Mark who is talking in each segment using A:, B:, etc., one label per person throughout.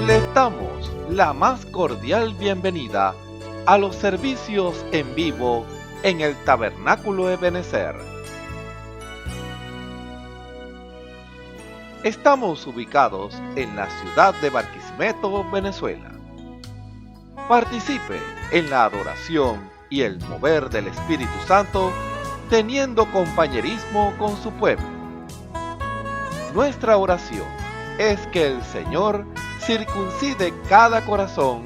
A: Les damos la más cordial bienvenida a los servicios en vivo en el Tabernáculo Ebenezer. Estamos ubicados en la ciudad de Barquisimeto, Venezuela. Participe en la adoración y el mover del Espíritu Santo, teniendo compañerismo con su pueblo. Nuestra oración es que el Señor circuncide cada corazón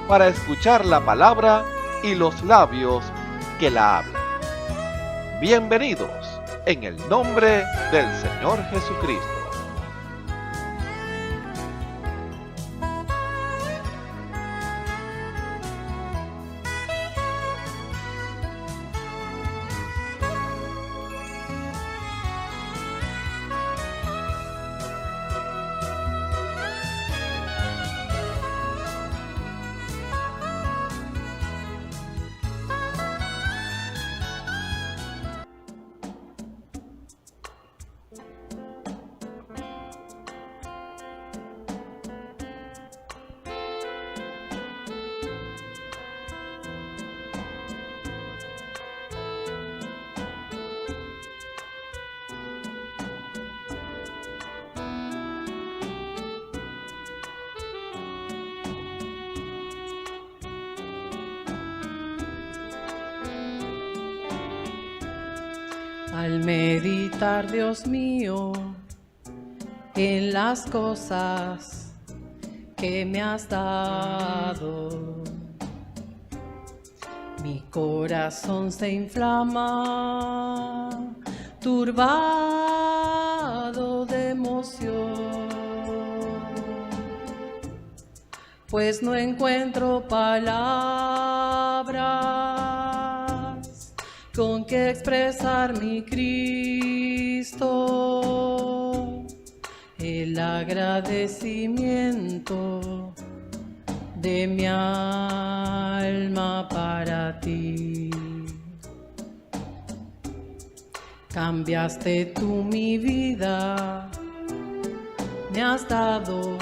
A: para escuchar la palabra y los labios que la hablan. Bienvenidos en el nombre del Señor Jesucristo.
B: Al meditar, Dios mío, en las cosas que me has dado, mi corazón se inflama, turbado de emoción, pues no encuentro palabras con que expresar mi Cristo, el agradecimiento de mi alma para ti. Cambiaste tú mi vida, me has dado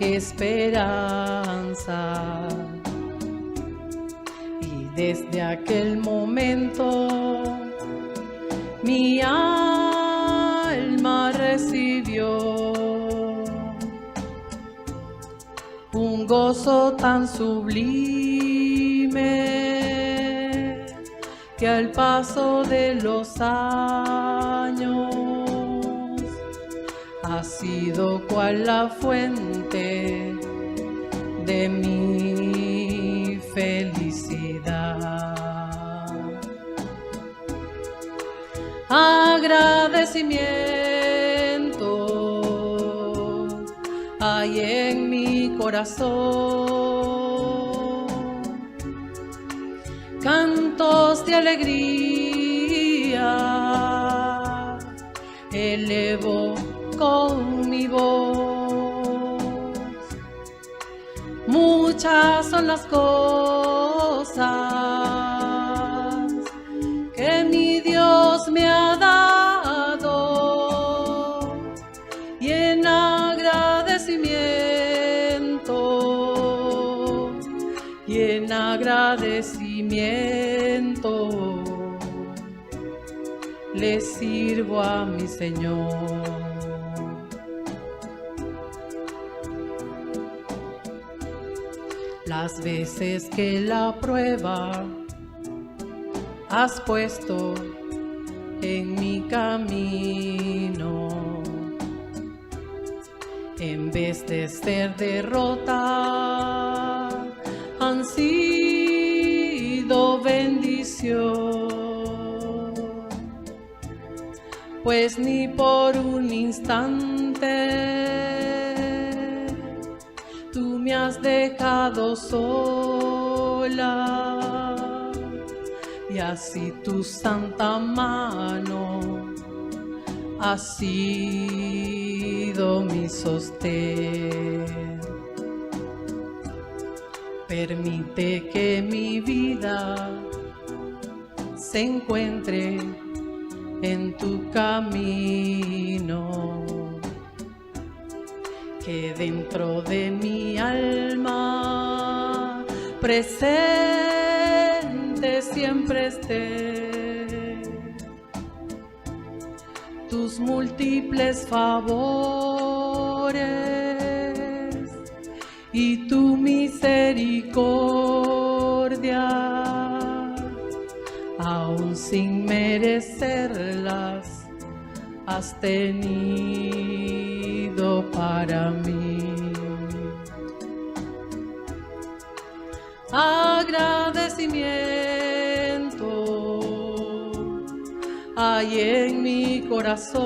B: esperanza. Desde aquel momento mi alma recibió un gozo tan sublime que al paso de los años ha sido cual la fuente de mi felicidad. Agradecimiento hay en mi corazón, cantos de alegría elevo con mi voz. Muchas son las cosas que mi Dios me ha dado, y en agradecimiento le sirvo a mi Señor. Las veces que la prueba has puesto en mi camino, en vez de ser derrota, han sido bendición, pues ni por un instante tú me has dejado sola, y así tu santa mano ha sido mi sostén. Permite que mi vida se encuentre en tu camino, que dentro de mi alma presente siempre esté tus múltiples favores y tu misericordia, aún sin merecerlas, has tenido para mí. Agradecimiento hay en mi corazón,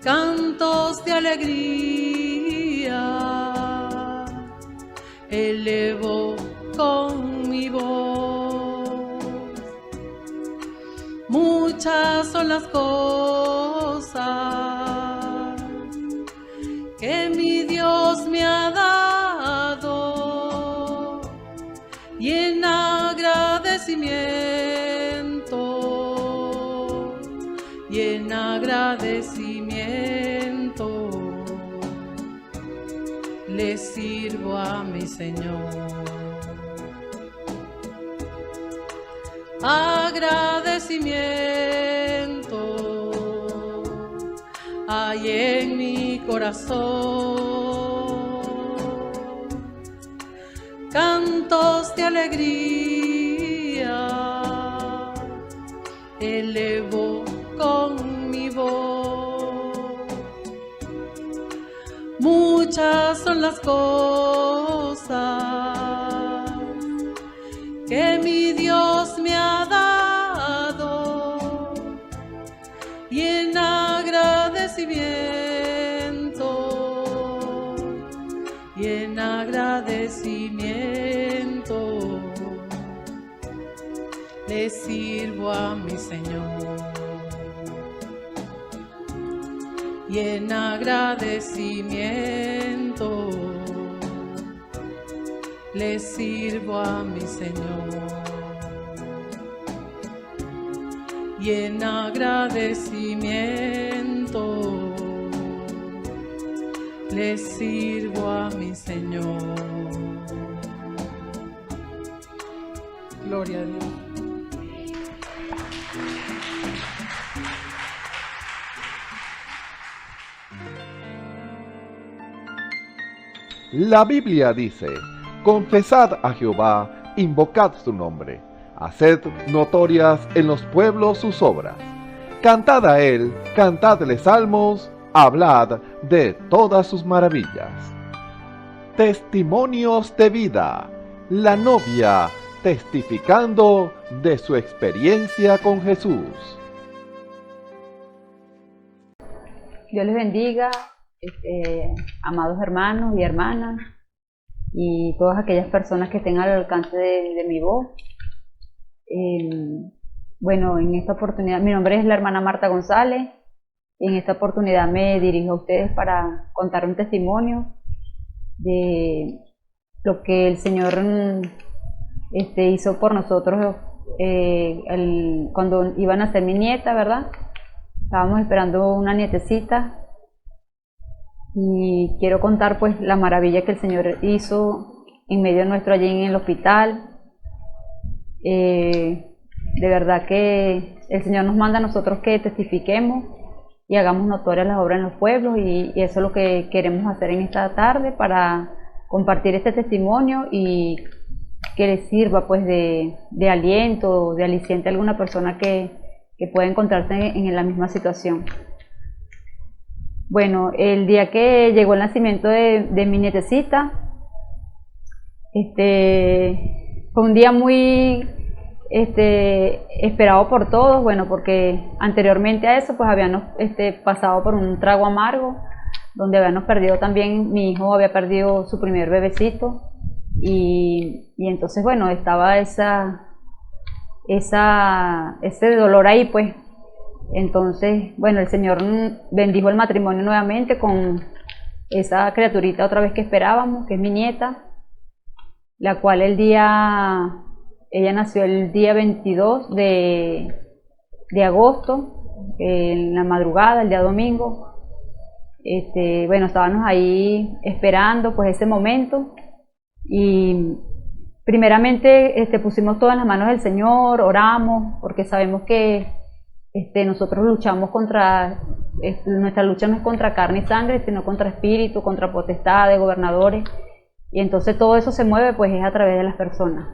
B: cantos de alegría elevo con mi voz. Muchas son las cosas que mi Dios me ha dado, y en agradecimiento le sirvo a mi Señor. Agradecimiento hay en mi corazón, cantos de alegría elevo con mi voz. Muchas son las cosas que mi Dios me ha dado, y en agradecimiento le sirvo a mi Señor. Y en agradecimiento le sirvo a mi Señor. Y en agradecimiento le sirvo a mi Señor. Gloria a Dios.
A: La Biblia dice: confesad a Jehová, invocad su nombre, haced notorias en los pueblos sus obras, cantad a él, cantadle salmos, hablad de todas sus maravillas. Testimonios de vida, la novia testificando de su experiencia con Jesús.
C: Dios les bendiga, amados hermanos y hermanas, y todas aquellas personas que estén al alcance de mi voz. Bueno, en esta oportunidad, mi nombre es la hermana Marta González, y en esta oportunidad me dirijo a ustedes para contar un testimonio de lo que el Señor hizo por nosotros cuando iba a nacer mi nieta, ¿verdad? Estábamos esperando una nietecita, y quiero contar pues la maravilla que el Señor hizo en medio nuestro allí en el hospital. De verdad que el Señor nos manda a nosotros que testifiquemos y hagamos notorias las obras en los pueblos, y eso es lo que queremos hacer en esta tarde, para compartir este testimonio y que les sirva pues de aliento, de aliciente a alguna persona que pueda encontrarse en la misma situación. Bueno, el día que llegó el nacimiento de mi nietecita, fue un día muy esperado por todos, bueno, porque anteriormente a eso pues habíamos pasado por un trago amargo, donde habíamos perdido también, mi hijo había perdido su primer bebecito, y entonces bueno, estaba ese dolor ahí pues. Entonces bueno, el Señor bendijo el matrimonio nuevamente con esa criaturita otra vez que esperábamos, que es mi nieta, la cual ella nació el día 22 de agosto en la madrugada, el día domingo. Bueno, estábamos ahí esperando pues ese momento y primeramente pusimos todo en las manos del Señor, oramos, porque sabemos que nosotros luchamos contra, nuestra lucha no es contra carne y sangre, sino contra espíritu, contra potestades, gobernadores, y entonces todo eso se mueve pues es a través de las personas.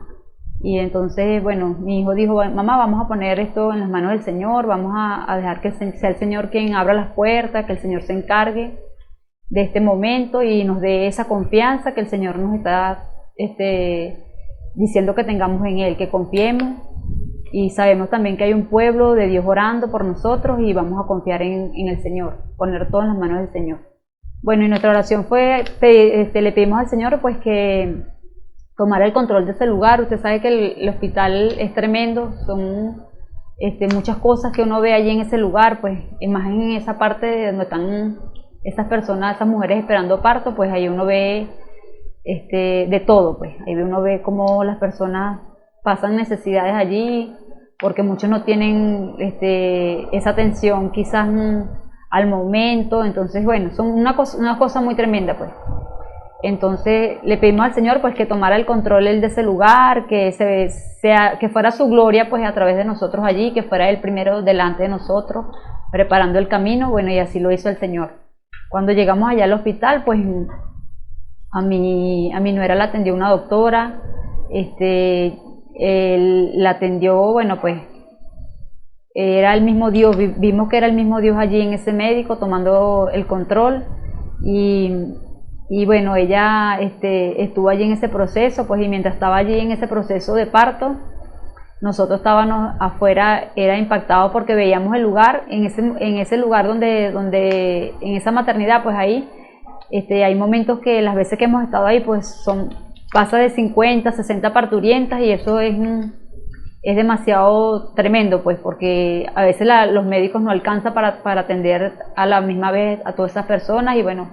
C: Y entonces, bueno, mi hijo dijo, mamá, vamos a poner esto en las manos del Señor, vamos a dejar que sea el Señor quien abra las puertas, que el Señor se encargue de este momento y nos dé esa confianza que el Señor nos está diciendo que tengamos en Él, que confiemos. Y sabemos también que hay un pueblo de Dios orando por nosotros y vamos a confiar en el Señor, poner todo en las manos del Señor. Bueno, y nuestra oración fue, le pedimos al Señor pues que tomara el control de ese lugar. Usted sabe que el hospital es tremendo, son muchas cosas que uno ve allí en ese lugar, pues más en esa parte donde están esas personas, esas mujeres esperando parto, pues ahí uno ve de todo, pues ahí uno ve cómo las personas pasan necesidades allí, porque muchos no tienen esa atención quizás al momento. Entonces bueno, son una cosa muy tremenda pues. Entonces le pedimos al Señor pues que tomara el control de ese lugar, que fuera su gloria pues a través de nosotros allí, que fuera Él primero delante de nosotros, preparando el camino. Bueno, y así lo hizo el Señor. Cuando llegamos allá al hospital, pues a mi nuera la atendió una doctora, la atendió, bueno, pues era el mismo Dios, vimos que era el mismo Dios allí en ese médico tomando el control y bueno, ella estuvo allí en ese proceso, pues y mientras estaba allí en ese proceso de parto, nosotros estábamos afuera, era impactado porque veíamos el lugar, en ese lugar donde en esa maternidad, pues ahí hay momentos que las veces que hemos estado ahí, pues pasa de 50, 60 parturientas y eso es demasiado tremendo, pues porque a veces los médicos no alcanzan para atender a la misma vez a todas esas personas y bueno,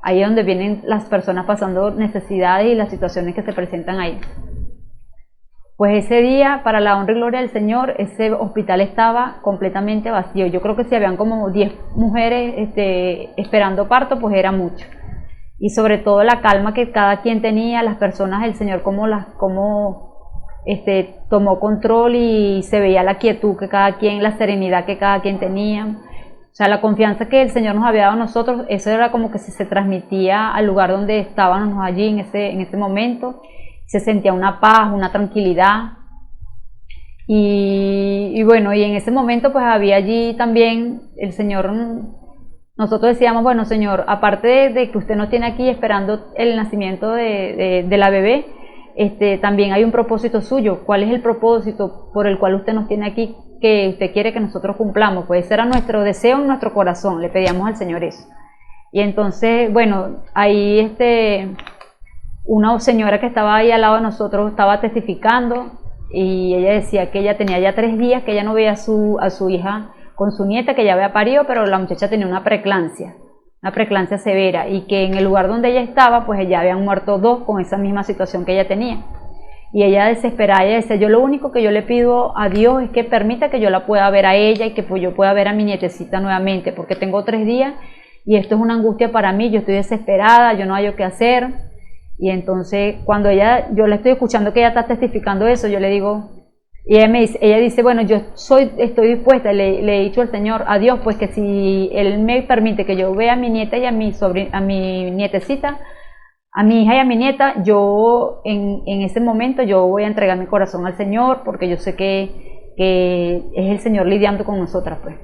C: ahí es donde vienen las personas pasando necesidades y las situaciones que se presentan ahí. Pues ese día, para la honra y gloria del Señor, ese hospital estaba completamente vacío. Yo creo que si habían como 10 mujeres esperando parto, pues era mucho. Y sobre todo la calma que cada quien tenía, las personas, el Señor tomó control y se veía la quietud que cada quien, la serenidad que cada quien tenía. O sea, la confianza que el Señor nos había dado a nosotros, eso era como que si se transmitía al lugar donde estábamos allí en ese momento. Se sentía una paz, una tranquilidad y bueno, y en ese momento pues había allí también el Señor, nosotros decíamos, bueno Señor, aparte de que usted nos tiene aquí esperando el nacimiento de la bebé, también hay un propósito suyo. ¿Cuál es el propósito por el cual usted nos tiene aquí, que usted quiere que nosotros cumplamos? Pues ese era nuestro deseo en nuestro corazón, le pedíamos al Señor eso. Y entonces, bueno, ahí una señora que estaba ahí al lado de nosotros estaba testificando y ella decía que ella tenía ya 3 días que ella no veía a su hija con su nieta, que ya había parido, pero la muchacha tenía una preeclampsia severa y que en el lugar donde ella estaba pues ya habían muerto 2 con esa misma situación que ella tenía. Y ella desesperada, ella decía, yo lo único que yo le pido a Dios es que permita que yo la pueda ver a ella y que pues yo pueda ver a mi nietecita nuevamente, porque tengo 3 días y esto es una angustia para mí, yo estoy desesperada, yo no hallo qué hacer. Y entonces cuando yo le estoy escuchando que ella está testificando eso, yo le digo, y ella dice, bueno, yo estoy dispuesta, le he dicho al Señor, a Dios, pues que si Él me permite que yo vea a mi nieta y a mi nietecita, a mi hija y a mi nieta, yo en ese momento yo voy a entregar mi corazón al Señor, porque yo sé que es el Señor lidiando con nosotras, pues.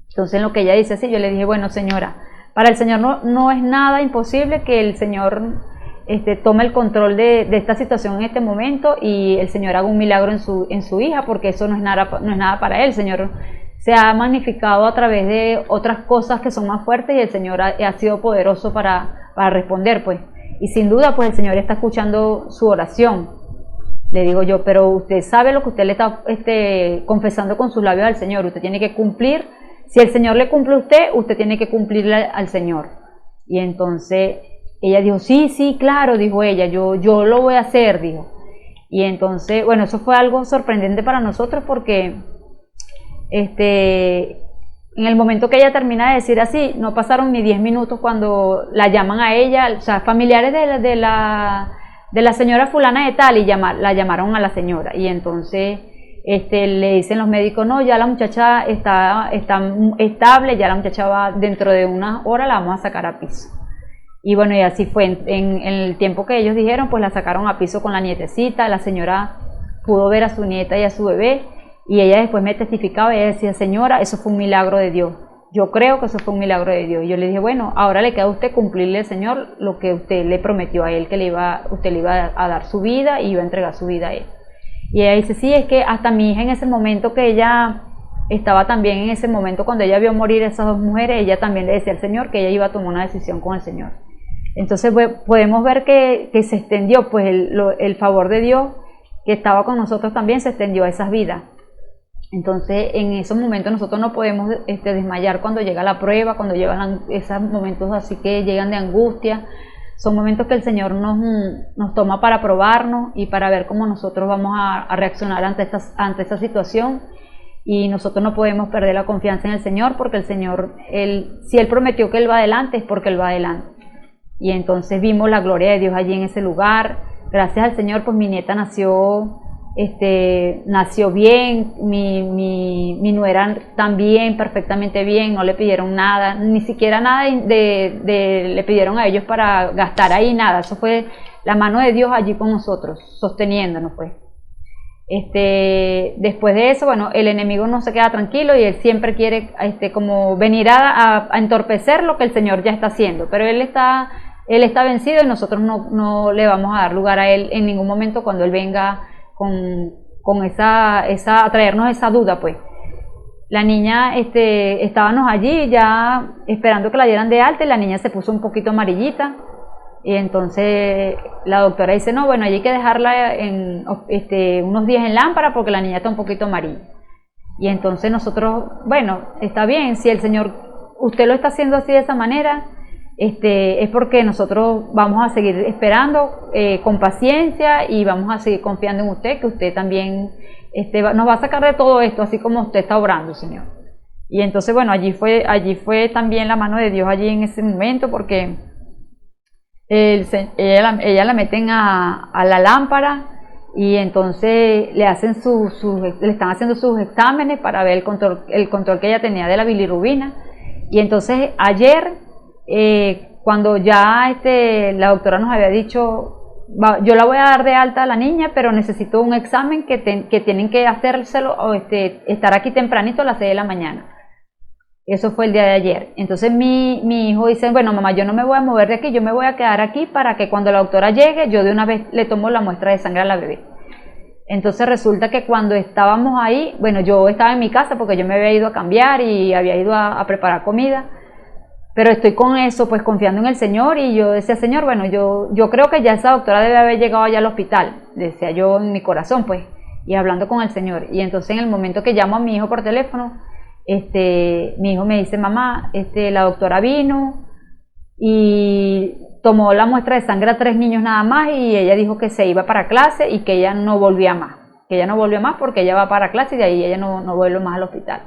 C: Entonces en lo que ella dice así, yo le dije, bueno Señora, para el Señor no es nada imposible que el Señor tome el control de esta situación en este momento y el Señor haga un milagro en su hija, porque eso no es nada para Él. El Señor se ha magnificado a través de otras cosas que son más fuertes y el Señor ha sido poderoso para responder, pues. Y sin duda, pues el Señor está escuchando su oración. Le digo yo, pero usted sabe lo que usted le está confesando con sus labios al Señor. Usted tiene que cumplir. Si el Señor le cumple a usted, usted tiene que cumplirle al Señor. Y entonces ella dijo, sí, claro, dijo ella, yo lo voy a hacer, dijo. Y entonces, bueno, eso fue algo sorprendente para nosotros porque En el momento que ella termina de decir así, no pasaron ni 10 minutos cuando la llaman a ella, o sea, familiares de la señora fulana de tal, y la llamaron a la señora, y entonces le dicen los médicos, no, ya la muchacha está estable, ya la muchacha va, dentro de unas horas la vamos a sacar a piso. Y bueno, y así fue, en el tiempo que ellos dijeron, pues la sacaron a piso con la nietecita, la señora pudo ver a su nieta y a su bebé, y ella después me testificaba, y ella decía, señora, eso fue un milagro de Dios, yo creo que eso fue un milagro de Dios. Y yo le dije, bueno, ahora le queda a usted cumplirle al Señor lo que usted le prometió a él, que usted le iba a dar su vida y iba a entregar su vida a él. Y ella dice, sí, es que hasta mi hija en ese momento que ella estaba también en ese momento, cuando ella vio morir a esas dos mujeres, ella también le decía al Señor que ella iba a tomar una decisión con el Señor. Entonces podemos ver que se extendió, pues el favor de Dios que estaba con nosotros también se extendió a esas vidas. Entonces en esos momentos nosotros no podemos desmayar cuando llega la prueba, cuando llegan esos momentos así que llegan de angustia. Son momentos que el Señor nos toma para probarnos y para ver cómo nosotros vamos a reaccionar ante esta situación. Y nosotros no podemos perder la confianza en el Señor, porque el Señor, si Él prometió que Él va adelante, es porque Él va adelante. Y entonces vimos la gloria de Dios allí en ese lugar. Gracias al Señor, pues mi nieta nació bien, mi nuera también, perfectamente bien, no le pidieron nada, ni siquiera nada le pidieron a ellos para gastar ahí, nada. Eso fue la mano de Dios allí con nosotros, sosteniéndonos, pues. Después de eso, bueno, el enemigo no se queda tranquilo y él siempre quiere como venir a entorpecer lo que el Señor ya está haciendo, pero él está vencido, y nosotros no le vamos a dar lugar a él en ningún momento cuando él venga con a traernos esa duda, pues. La niña, estábamos allí ya esperando que la dieran de alta, y la niña se puso un poquito amarillita, y entonces la doctora dice, no, bueno, hay que dejarla unos días en lámpara porque la niña está un poquito amarilla. Y entonces nosotros, bueno, está bien, si el Señor, usted lo está haciendo así de esa manera, es porque nosotros vamos a seguir esperando con paciencia, y vamos a seguir confiando en usted, que usted también nos va a sacar de todo esto, así como usted está obrando, Señor. Y entonces, bueno, allí fue también la mano de Dios allí en ese momento, porque ella la meten a la lámpara, y entonces le están haciendo sus exámenes para ver el control que ella tenía de la bilirrubina. Y entonces ayer, cuando ya la doctora nos había dicho, yo la voy a dar de alta a la niña, pero necesito un examen que tienen que hacérselo, o estar aquí tempranito a las 6 de la mañana. Eso fue el día de ayer. Entonces mi hijo dice, bueno, mamá, yo no me voy a mover de aquí, yo me voy a quedar aquí para que cuando la doctora llegue, yo de una vez le tomo la muestra de sangre a la bebé. Entonces resulta que cuando estábamos ahí, bueno, yo estaba en mi casa porque yo me había ido a cambiar y había ido a preparar comida, pero estoy con eso, pues confiando en el Señor, y yo decía, Señor, bueno, yo creo que ya esa doctora debe haber llegado allá al hospital, decía yo en mi corazón, pues, y hablando con el Señor. Y entonces en el momento que llamo a mi hijo por teléfono, mi hijo me dice, mamá, la doctora vino y tomó la muestra de sangre a 3 niños nada más, y ella dijo que se iba para clase y que ella no volvía más, porque ella va para clase y de ahí ella no vuelve más al hospital.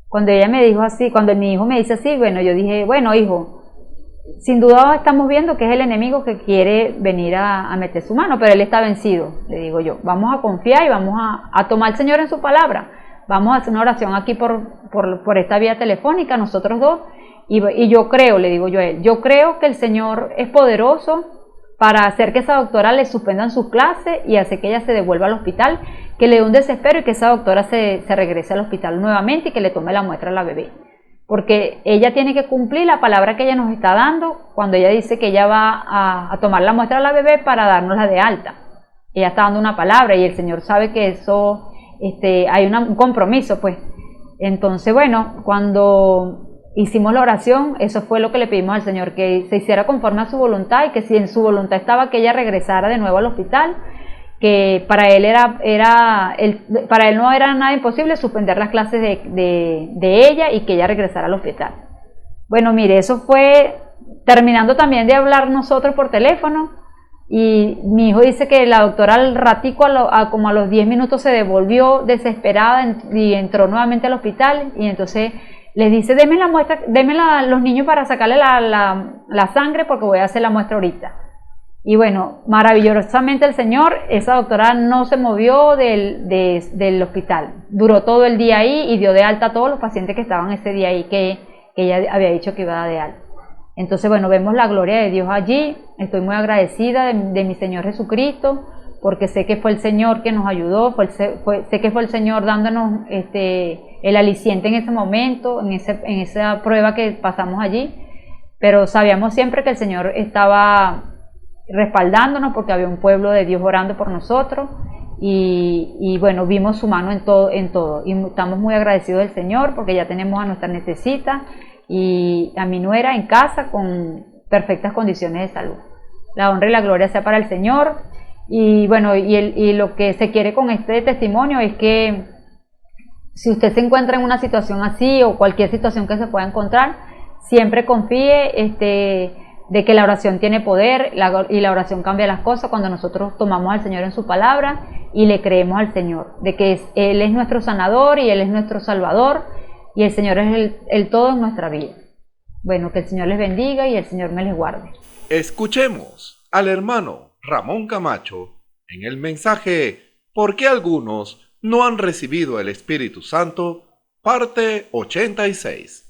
C: Cuando ella me dijo así, cuando mi hijo me dice así, bueno, yo dije, bueno, hijo, sin duda estamos viendo que es el enemigo que quiere venir a meter su mano, pero él está vencido, le digo yo. Vamos a confiar y vamos a tomar al Señor en su palabra. Vamos a hacer una oración aquí por esta vía telefónica, nosotros dos, y yo creo, le digo yo a él, yo creo que el Señor es poderoso para hacer que esa doctora le suspendan sus clases y hacer que ella se devuelva al hospital, que le dé un desespero y que esa doctora se regrese al hospital nuevamente y que le tome la muestra a la bebé. Porque ella tiene que cumplir la palabra que ella nos está dando cuando ella dice que ella va a tomar la muestra a la bebé para dárnosla de alta. Ella está dando una palabra y el Señor sabe que eso, hay un compromiso, pues. Entonces, bueno, cuando hicimos la oración, eso fue lo que le pedimos al Señor, que se hiciera conforme a su voluntad, y que si en su voluntad estaba que ella regresara de nuevo al hospital, que para él para él no era nada imposible suspender las clases de ella y que ella regresara al hospital. Bueno, mire, eso fue terminando también de hablar nosotros por teléfono, y mi hijo dice que la doctora al ratico, como a los 10 minutos, se devolvió desesperada y entró nuevamente al hospital, y entonces les dice, denme la muestra, los niños para sacarle la sangre porque voy a hacer la muestra ahorita. Y bueno, maravillosamente el Señor, esa doctora no se movió del hospital. Duró todo el día ahí y dio de alta a todos los pacientes que estaban ese día ahí, que ella había dicho que iba a dar de alta. Entonces, bueno, vemos la gloria de Dios allí. Estoy muy agradecida de mi Señor Jesucristo, porque sé que fue el Señor que nos ayudó, sé que fue el Señor dándonos el aliciente en ese momento, en esa prueba que pasamos allí. Pero sabíamos siempre que el Señor estaba respaldándonos porque había un pueblo de Dios orando por nosotros y bueno, vimos su mano en todo y estamos muy agradecidos del Señor porque ya tenemos a nuestra necesita y a mi nuera en casa con perfectas condiciones de salud. La honra y la gloria sea para el Señor. Y bueno, y lo que se quiere con este testimonio es que si usted se encuentra en una situación así o cualquier situación que se pueda encontrar, siempre confíe de que la oración tiene poder y la oración cambia las cosas cuando nosotros tomamos al Señor en su palabra y le creemos al Señor, de que Él es nuestro sanador y Él es nuestro salvador y el Señor es el todo en nuestra vida. Bueno, que el Señor les bendiga y el Señor me les guarde.
A: Escuchemos al hermano Ramón Camacho en el mensaje ¿Por qué algunos no han recibido el Espíritu Santo? Parte 86.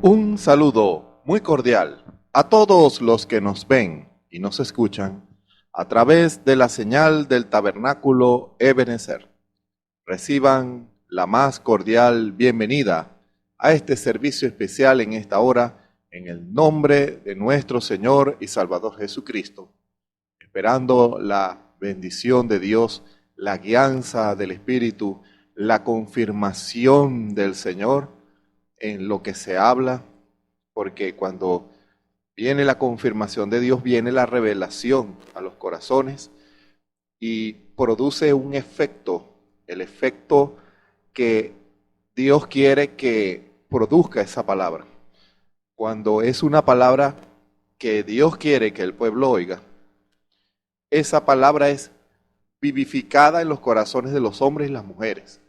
A: Un saludo muy cordial a todos los que nos ven y nos escuchan a través de la señal del Tabernáculo Ebenezer. Reciban la más cordial bienvenida a este servicio especial en esta hora, en el nombre de nuestro Señor y Salvador Jesucristo, esperando la bendición de Dios, la guianza del Espíritu, la confirmación del Señor en lo que se habla, porque cuando viene la confirmación de Dios, viene la revelación a los corazones y produce un efecto, el efecto que Dios quiere que produzca esa palabra. Cuando es una palabra que Dios quiere que el pueblo oiga, esa palabra es vivificada en los corazones de los hombres y las mujeres.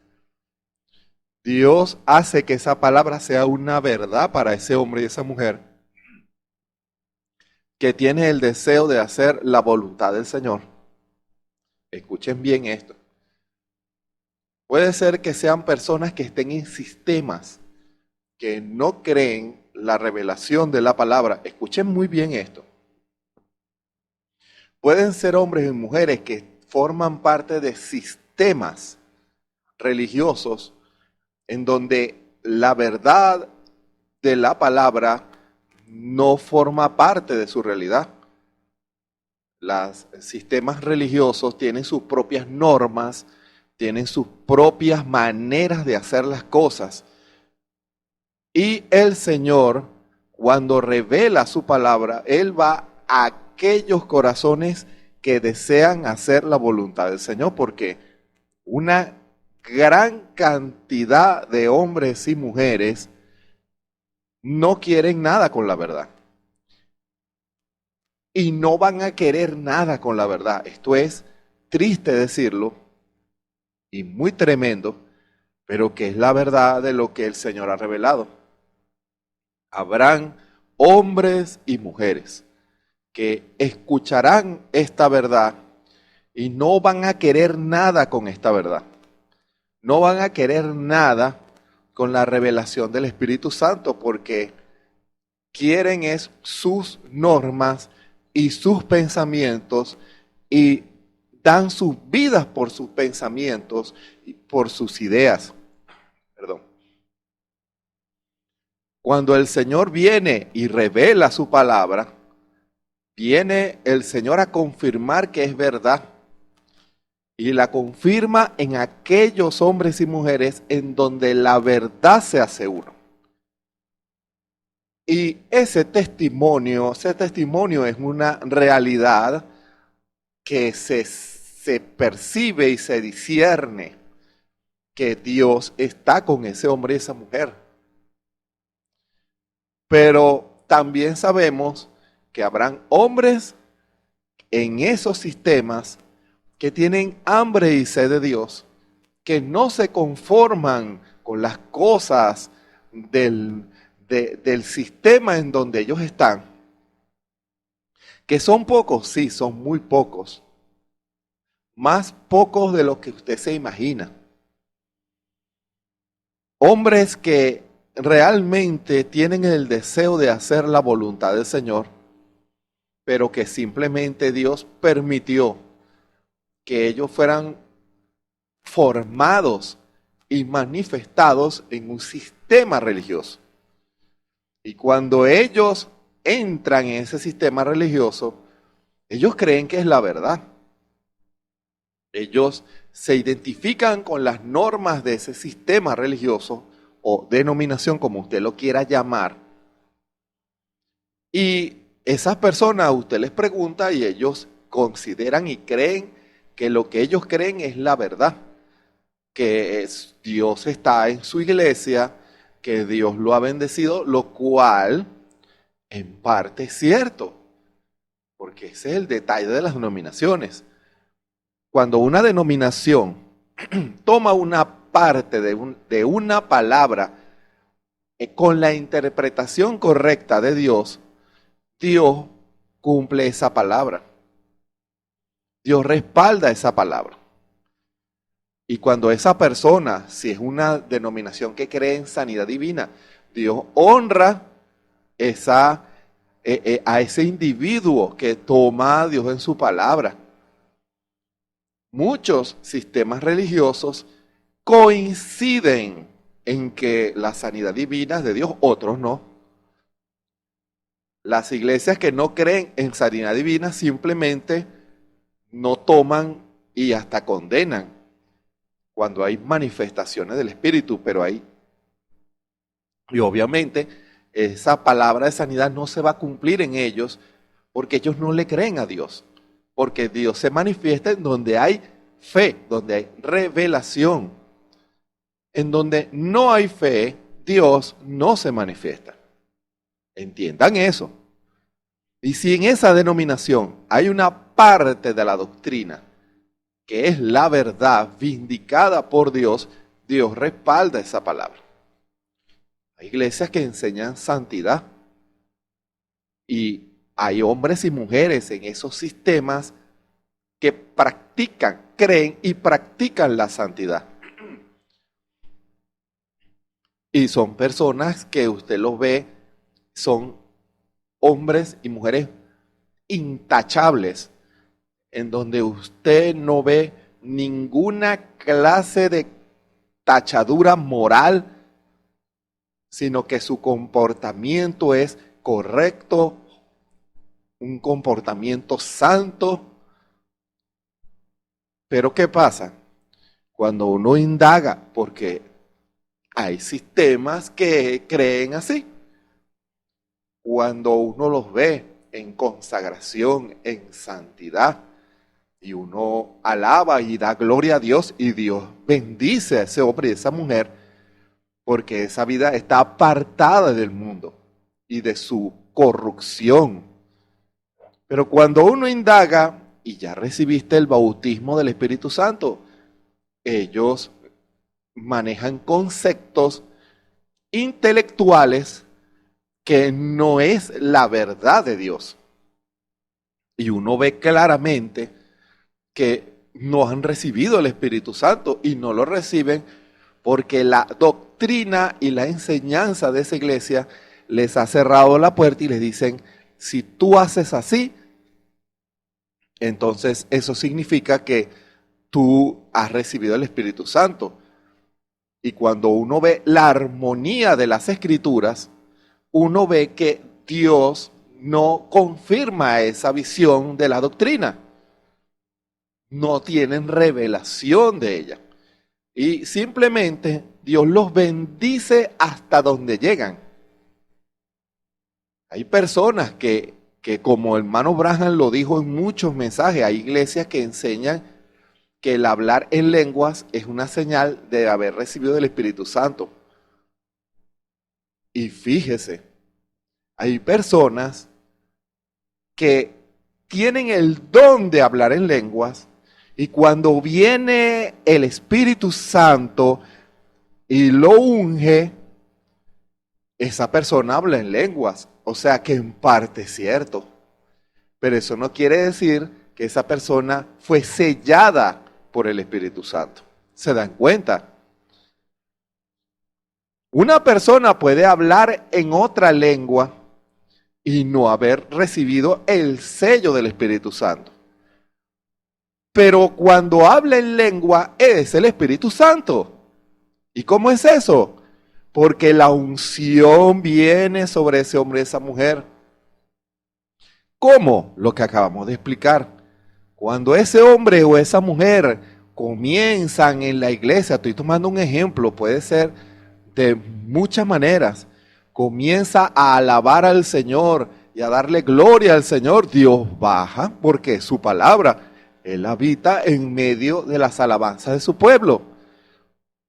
A: Dios hace que esa palabra sea una verdad para ese hombre y esa mujer que tiene el deseo de hacer la voluntad del Señor. Escuchen bien esto. Puede ser que sean personas que estén en sistemas que no creen la revelación de la palabra. Escuchen muy bien esto. Pueden ser hombres y mujeres que forman parte de sistemas religiosos en donde la verdad de la palabra no forma parte de su realidad. Los sistemas religiosos tienen sus propias normas, tienen sus propias maneras de hacer las cosas. Y el Señor, cuando revela su palabra, Él va a aquellos corazones que desean hacer la voluntad del Señor, porque una gran cantidad de hombres y mujeres no quieren nada con la verdad. Y no van a querer nada con la verdad. Esto es triste decirlo y muy tremendo, pero que es la verdad de lo que el Señor ha revelado. Habrán hombres y mujeres que escucharán esta verdad y no van a querer nada con esta verdad. No van a querer nada con la revelación del Espíritu Santo porque quieren es sus normas y sus pensamientos y dan sus vidas por sus pensamientos y por sus ideas. Cuando el Señor viene y revela su palabra, viene el Señor a confirmar que es verdad. Y la confirma en aquellos hombres y mujeres en donde la verdad se hace uno. Y ese testimonio es una realidad que se percibe y se discierne que Dios está con ese hombre y esa mujer. Pero también sabemos que habrán hombres en esos sistemas que tienen hambre y sed de Dios, que no se conforman con las cosas del sistema en donde ellos están, que son pocos, sí, son muy pocos, más pocos de lo que usted se imagina. Hombres que realmente tienen el deseo de hacer la voluntad del Señor, pero que simplemente Dios permitió que ellos fueran formados y manifestados en un sistema religioso. Y cuando ellos entran en ese sistema religioso, ellos creen que es la verdad. Ellos se identifican con las normas de ese sistema religioso o denominación, como usted lo quiera llamar. Y esas personas, usted les pregunta y ellos consideran y creen que lo que ellos creen es la verdad. Que Dios está en su iglesia, que Dios lo ha bendecido, lo cual en parte es cierto, porque ese es el detalle de las denominaciones. Cuando una denominación toma una parte de una palabra con la interpretación correcta de Dios, Dios cumple esa palabra. Dios respalda esa palabra. Y cuando esa persona, si es una denominación que cree en sanidad divina, Dios honra a ese individuo que toma a Dios en su palabra. Muchos sistemas religiosos coinciden en que la sanidad divina es de Dios, otros no. Las iglesias que no creen en sanidad divina simplemente no toman y hasta condenan cuando hay manifestaciones del Espíritu, pero y obviamente esa palabra de sanidad no se va a cumplir en ellos porque ellos no le creen a Dios, porque Dios se manifiesta en donde hay fe, donde hay revelación. En donde no hay fe, Dios no se manifiesta. Entiendan eso. Y si en esa denominación hay una parte de la doctrina que es la verdad vindicada por Dios, Dios respalda esa palabra. Hay iglesias que enseñan santidad y hay hombres y mujeres en esos sistemas que practican, creen y practican la santidad. Y son personas que usted los ve, son hombres y mujeres intachables, en donde usted no ve ninguna clase de tachadura moral, sino que su comportamiento es correcto, un comportamiento santo. Pero ¿qué pasa? Cuando uno indaga, porque hay sistemas que creen así, cuando uno los ve en consagración, en santidad, y uno alaba y da gloria a Dios, y Dios bendice a ese hombre y a esa mujer, porque esa vida está apartada del mundo y de su corrupción. Pero cuando uno indaga, y ya recibiste el bautismo del Espíritu Santo, ellos manejan conceptos intelectuales que no es la verdad de Dios. Y uno ve claramente que no han recibido el Espíritu Santo y no lo reciben porque la doctrina y la enseñanza de esa iglesia les ha cerrado la puerta y les dicen, si tú haces así, entonces eso significa que tú has recibido el Espíritu Santo. Y cuando uno ve la armonía de las Escrituras, uno ve que Dios no confirma esa visión de la doctrina. No tienen revelación de ella. Y simplemente Dios los bendice hasta donde llegan. Hay personas que como el hermano Branham lo dijo en muchos mensajes, hay iglesias que enseñan que el hablar en lenguas es una señal de haber recibido el Espíritu Santo. Y fíjese, hay personas que tienen el don de hablar en lenguas y cuando viene el Espíritu Santo y lo unge, esa persona habla en lenguas, o sea que en parte es cierto. Pero eso no quiere decir que esa persona fue sellada por el Espíritu Santo. ¿Se dan cuenta? Una persona puede hablar en otra lengua y no haber recibido el sello del Espíritu Santo. Pero cuando habla en lengua es el Espíritu Santo. ¿Y cómo es eso? Porque la unción viene sobre ese hombre y esa mujer. ¿Cómo? Lo que acabamos de explicar. Cuando ese hombre o esa mujer comienzan en la iglesia, estoy tomando un ejemplo, puede ser de muchas maneras, comienza a alabar al Señor y a darle gloria al Señor, Dios baja porque es su palabra. Él habita en medio de las alabanzas de su pueblo.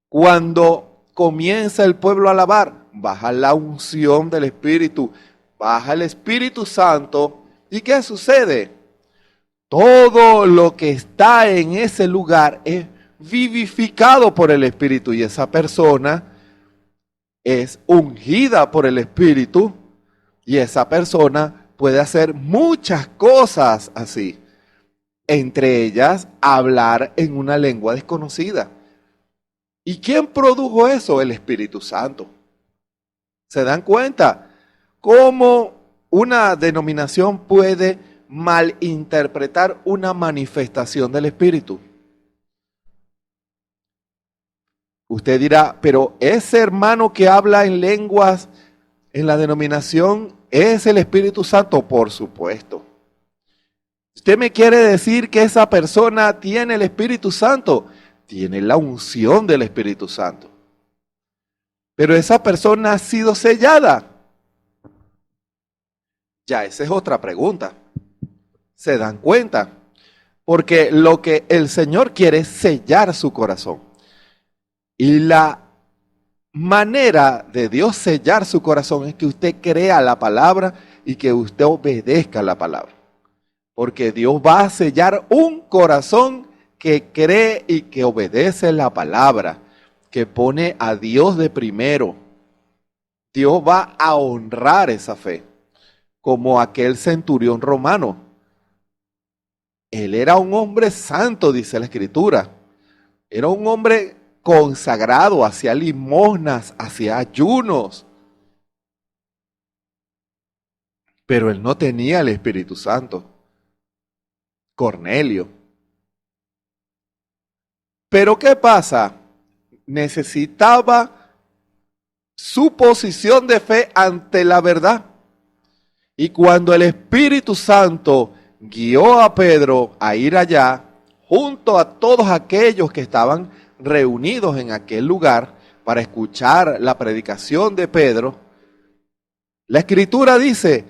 A: Cuando comienza el pueblo a alabar, baja la unción del Espíritu, baja el Espíritu Santo. ¿Y qué sucede? Todo lo que está en ese lugar es vivificado por el Espíritu y esa persona es ungida por el Espíritu y esa persona puede hacer muchas cosas así. Entre ellas, hablar en una lengua desconocida. ¿Y quién produjo eso? El Espíritu Santo. ¿Se dan cuenta cómo una denominación puede malinterpretar una manifestación del Espíritu? Usted dirá, pero ese hermano que habla en lenguas en la denominación es el Espíritu Santo, por supuesto. ¿Usted me quiere decir que esa persona tiene el Espíritu Santo? Tiene la unción del Espíritu Santo. Pero esa persona ha sido sellada. Ya, esa es otra pregunta. ¿Se dan cuenta? Porque lo que el Señor quiere es sellar su corazón. Y la manera de Dios sellar su corazón es que usted crea la palabra y que usted obedezca la palabra. Porque Dios va a sellar un corazón que cree y que obedece la palabra, que pone a Dios de primero. Dios va a honrar esa fe, como aquel centurión romano. Él era un hombre santo, dice la Escritura. Era un hombre consagrado, hacía limosnas, hacía ayunos. Pero él no tenía el Espíritu Santo. Cornelio. Pero ¿qué pasa? Necesitaba su posición de fe ante la verdad. Y cuando el Espíritu Santo guió a Pedro a ir allá, junto a todos aquellos que estaban reunidos en aquel lugar para escuchar la predicación de Pedro, la Escritura dice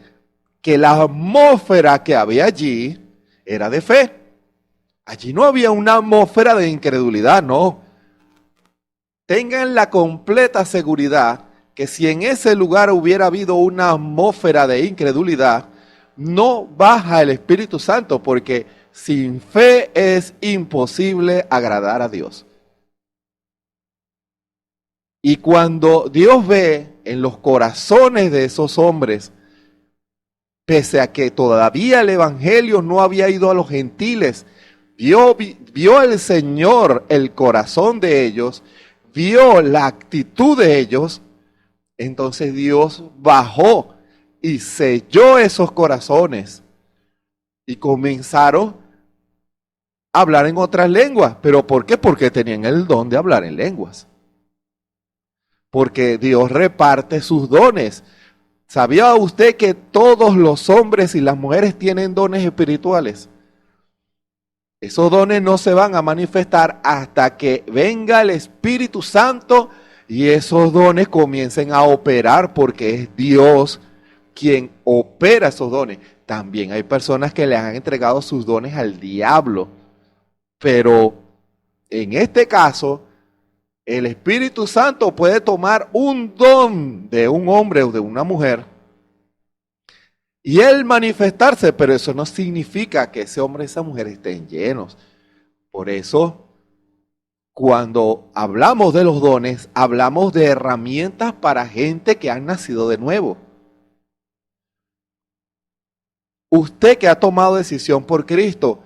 A: que la atmósfera que había allí era de fe. Allí no había una atmósfera de incredulidad, no. Tengan la completa seguridad que si en ese lugar hubiera habido una atmósfera de incredulidad, no baja el Espíritu Santo, porque sin fe es imposible agradar a Dios. Y cuando Dios ve en los corazones de esos hombres, pese a que todavía el Evangelio no había ido a los gentiles, vio el Señor el corazón de ellos, vio la actitud de ellos, entonces Dios bajó y selló esos corazones y comenzaron a hablar en otras lenguas. ¿Pero por qué? Porque tenían el don de hablar en lenguas. Porque Dios reparte sus dones. ¿Sabía usted que todos los hombres y las mujeres tienen dones espirituales? Esos dones no se van a manifestar hasta que venga el Espíritu Santo y esos dones comiencen a operar, porque es Dios quien opera esos dones. También hay personas que le han entregado sus dones al diablo, pero en este caso, el Espíritu Santo puede tomar un don de un hombre o de una mujer y él manifestarse, pero eso no significa que ese hombre y esa mujer estén llenos. Por eso, Cuando hablamos de los dones, hablamos de herramientas para gente que ha nacido de nuevo. Usted que ha tomado decisión por Cristo,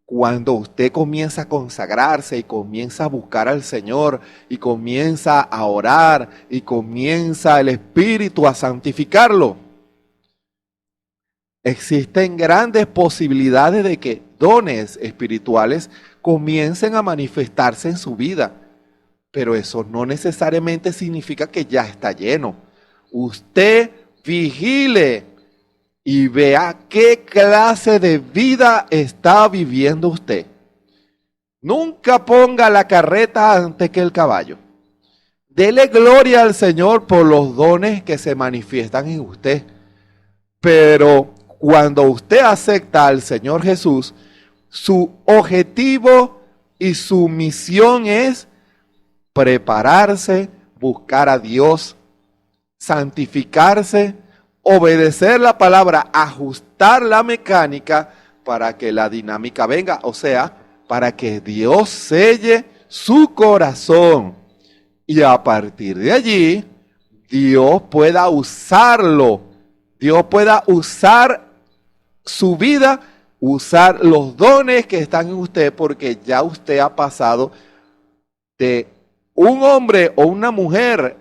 A: cuando usted comienza a consagrarse y comienza a buscar al Señor y comienza a orar y comienza el Espíritu a santificarlo, existen grandes posibilidades de que dones espirituales comiencen a manifestarse en su vida, pero eso no necesariamente significa que ya está lleno. Usted vigile y vea qué clase de vida está viviendo usted. Nunca ponga la carreta antes que el caballo. Dele gloria al Señor por los dones que se manifiestan en usted. Pero cuando usted acepta al Señor Jesús, su objetivo y su misión es prepararse, buscar a Dios, santificarse, obedecer la palabra, ajustar la mecánica para que la dinámica venga, o sea, para que Dios selle su corazón y a partir de allí Dios pueda usarlo, Dios pueda usar su vida, usar los dones que están en usted, porque ya usted ha pasado de un hombre o una mujer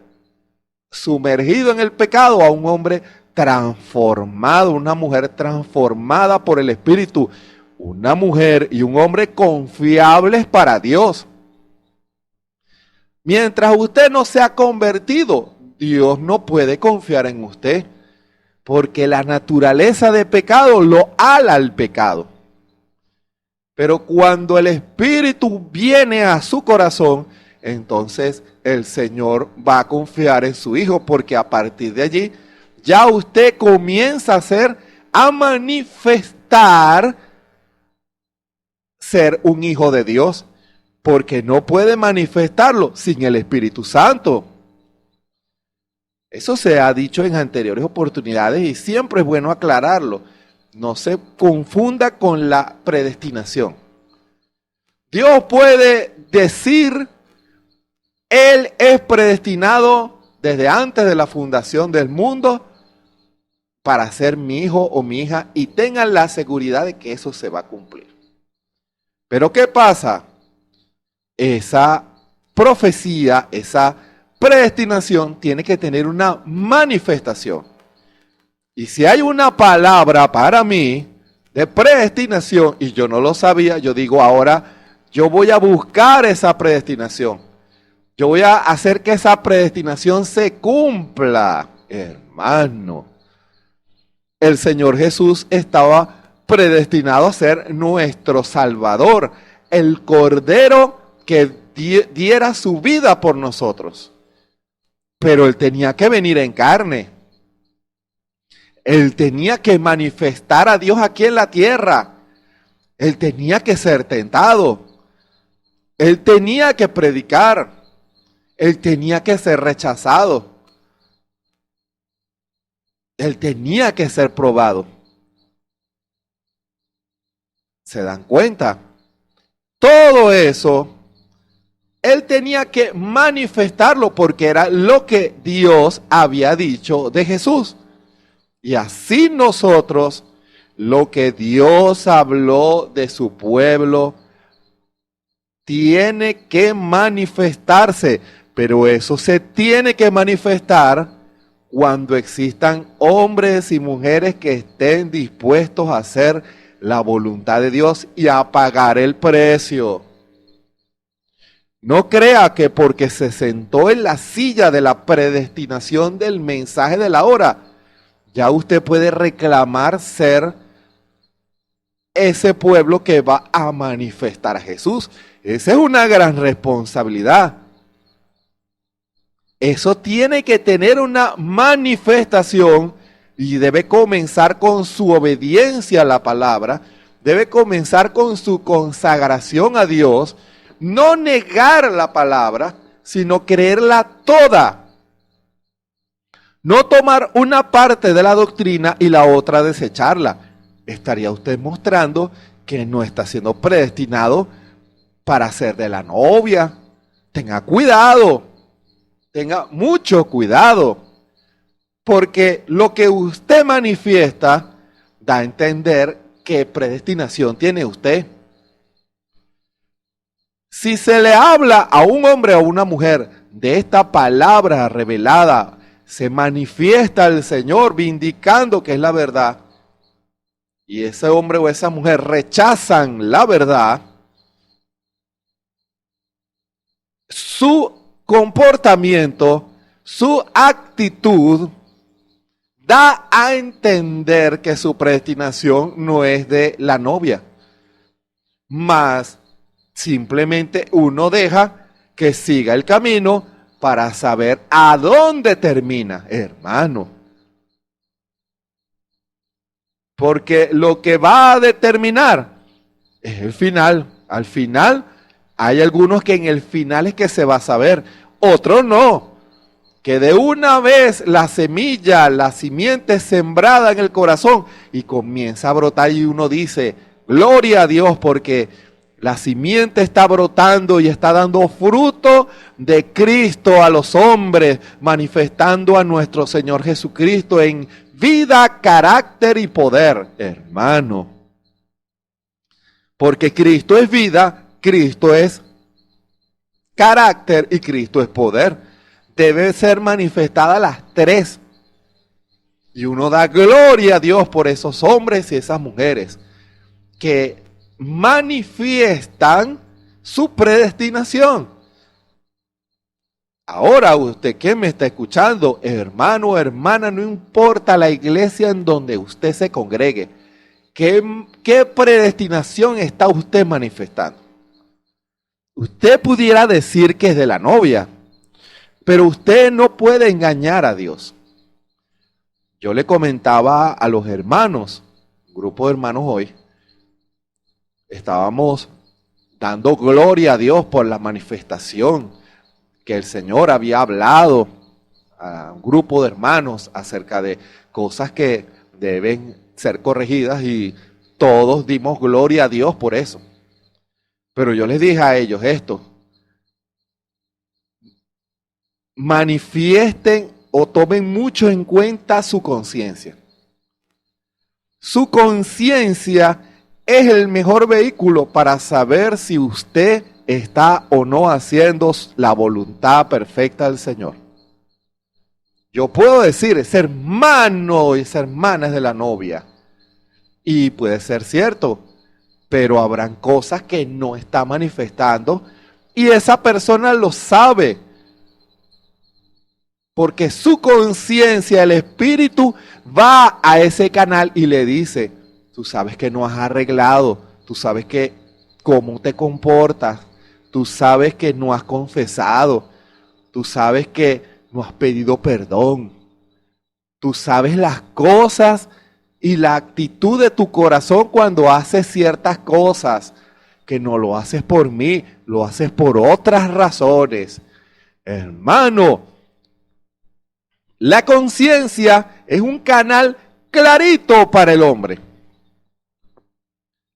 A: sumergido en el pecado a un hombre transformado, una mujer transformada por el Espíritu, una mujer y un hombre confiables para Dios. Mientras usted no se ha convertido, Dios no puede confiar en usted, porque la naturaleza de pecado lo ala al pecado. Pero cuando el Espíritu viene a su corazón, entonces el Señor va a confiar en su Hijo, porque a partir de allí ya usted comienza a manifestar ser un hijo de Dios, porque no puede manifestarlo sin el Espíritu Santo. Eso se ha dicho en anteriores oportunidades y siempre es bueno aclararlo. No se confunda con la predestinación. Dios puede decir, Él es predestinado desde antes de la fundación del mundo para ser mi hijo o mi hija, y tengan la seguridad de que eso se va a cumplir. Pero ¿qué pasa? Esa profecía, esa predestinación tiene que tener una manifestación. Y si hay una palabra para mí de predestinación y yo no lo sabía, yo digo ahora, yo voy a buscar esa predestinación. Yo voy a hacer que esa predestinación se cumpla, hermano. El Señor Jesús estaba predestinado a ser nuestro Salvador, el Cordero que diera su vida por nosotros. Pero Él tenía que venir en carne. Él tenía que manifestar a Dios aquí en la tierra. Él tenía que ser tentado. Él tenía que predicar. Él tenía que ser rechazado. Él tenía que ser probado. ¿Se dan cuenta? Todo eso, Él tenía que manifestarlo porque era lo que Dios había dicho de Jesús. Y así nosotros, lo que Dios habló de su pueblo, tiene que manifestarse. Pero eso se tiene que manifestar cuando existan hombres y mujeres que estén dispuestos a hacer la voluntad de Dios y a pagar el precio. No crea que porque se sentó en la silla de la predestinación del mensaje de la hora, ya usted puede reclamar ser ese pueblo que va a manifestar a Jesús. Esa es una gran responsabilidad. Eso tiene que tener una manifestación y debe comenzar con su obediencia a la palabra, debe comenzar con su consagración a Dios, no negar la palabra, sino creerla toda. No tomar una parte de la doctrina y la otra desecharla. Estaría usted mostrando que no está siendo predestinado para ser de la novia. Tenga cuidado, tenga mucho cuidado, porque lo que usted manifiesta da a entender qué predestinación tiene usted. Si se le habla a un hombre o a una mujer de esta palabra revelada, se manifiesta el Señor vindicando que es la verdad, y ese hombre o esa mujer rechazan la verdad, su comportamiento, su actitud da a entender que su predestinación no es de la novia, mas simplemente uno deja que siga el camino para saber a dónde termina, hermano. Porque lo que va a determinar es el final. Al final, hay algunos que en el final es que se va a saber, otros no. Que de una vez la semilla, la simiente es sembrada en el corazón y comienza a brotar y uno dice, gloria a Dios porque la simiente está brotando y está dando fruto de Cristo a los hombres, manifestando a nuestro Señor Jesucristo en vida, carácter y poder, hermano. Porque Cristo es vida, Cristo es carácter y Cristo es poder. Debe ser manifestada las tres. Y uno da gloria a Dios por esos hombres y esas mujeres que manifiestan su predestinación. Ahora usted que me está escuchando, hermano o hermana, no importa la iglesia en donde usted se congregue, ¿qué predestinación está usted manifestando? Usted pudiera decir que es de la novia, pero usted no puede engañar a Dios. Yo le comentaba a los hermanos, grupo de hermanos hoy, estábamos dando gloria a Dios por la manifestación que el Señor había hablado a un grupo de hermanos acerca de cosas que deben ser corregidas y todos dimos gloria a Dios por eso. Pero yo les dije a ellos esto: manifiesten o tomen mucho en cuenta su conciencia. Su conciencia es el mejor vehículo para saber si usted está o no haciendo la voluntad perfecta del Señor. Yo puedo decir, ese hermano y esa hermana es de la novia. Y puede ser cierto, pero habrán cosas que no está manifestando y esa persona lo sabe. Porque su conciencia, el espíritu, va a ese canal y le dice, tú sabes que no has arreglado, tú sabes que cómo te comportas, tú sabes que no has confesado, tú sabes que no has pedido perdón, tú sabes las cosas y la actitud de tu corazón cuando haces ciertas cosas, que no lo haces por mí, lo haces por otras razones. Hermano, la conciencia es un canal clarito para el hombre.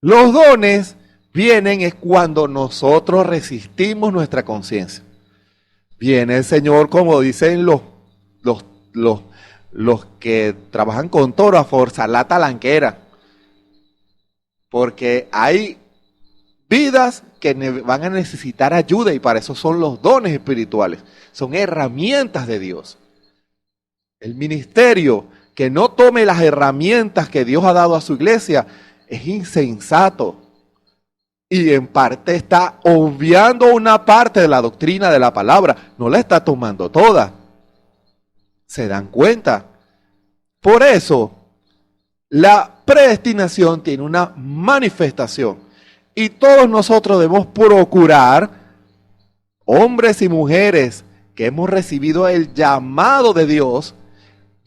A: Los dones vienen es cuando nosotros resistimos nuestra conciencia. Viene el Señor, como dicen los que trabajan con toro, a forzar la talanquera. Porque hay vidas que van a necesitar ayuda y para eso son los dones espirituales. Son herramientas de Dios. El ministerio que no tome las herramientas que Dios ha dado a su iglesia es insensato. Y en parte está obviando una parte de la doctrina de la palabra. No la está tomando toda. ¿Se dan cuenta? Por eso, la predestinación tiene una manifestación. Y todos nosotros debemos procurar, hombres y mujeres que hemos recibido el llamado de Dios,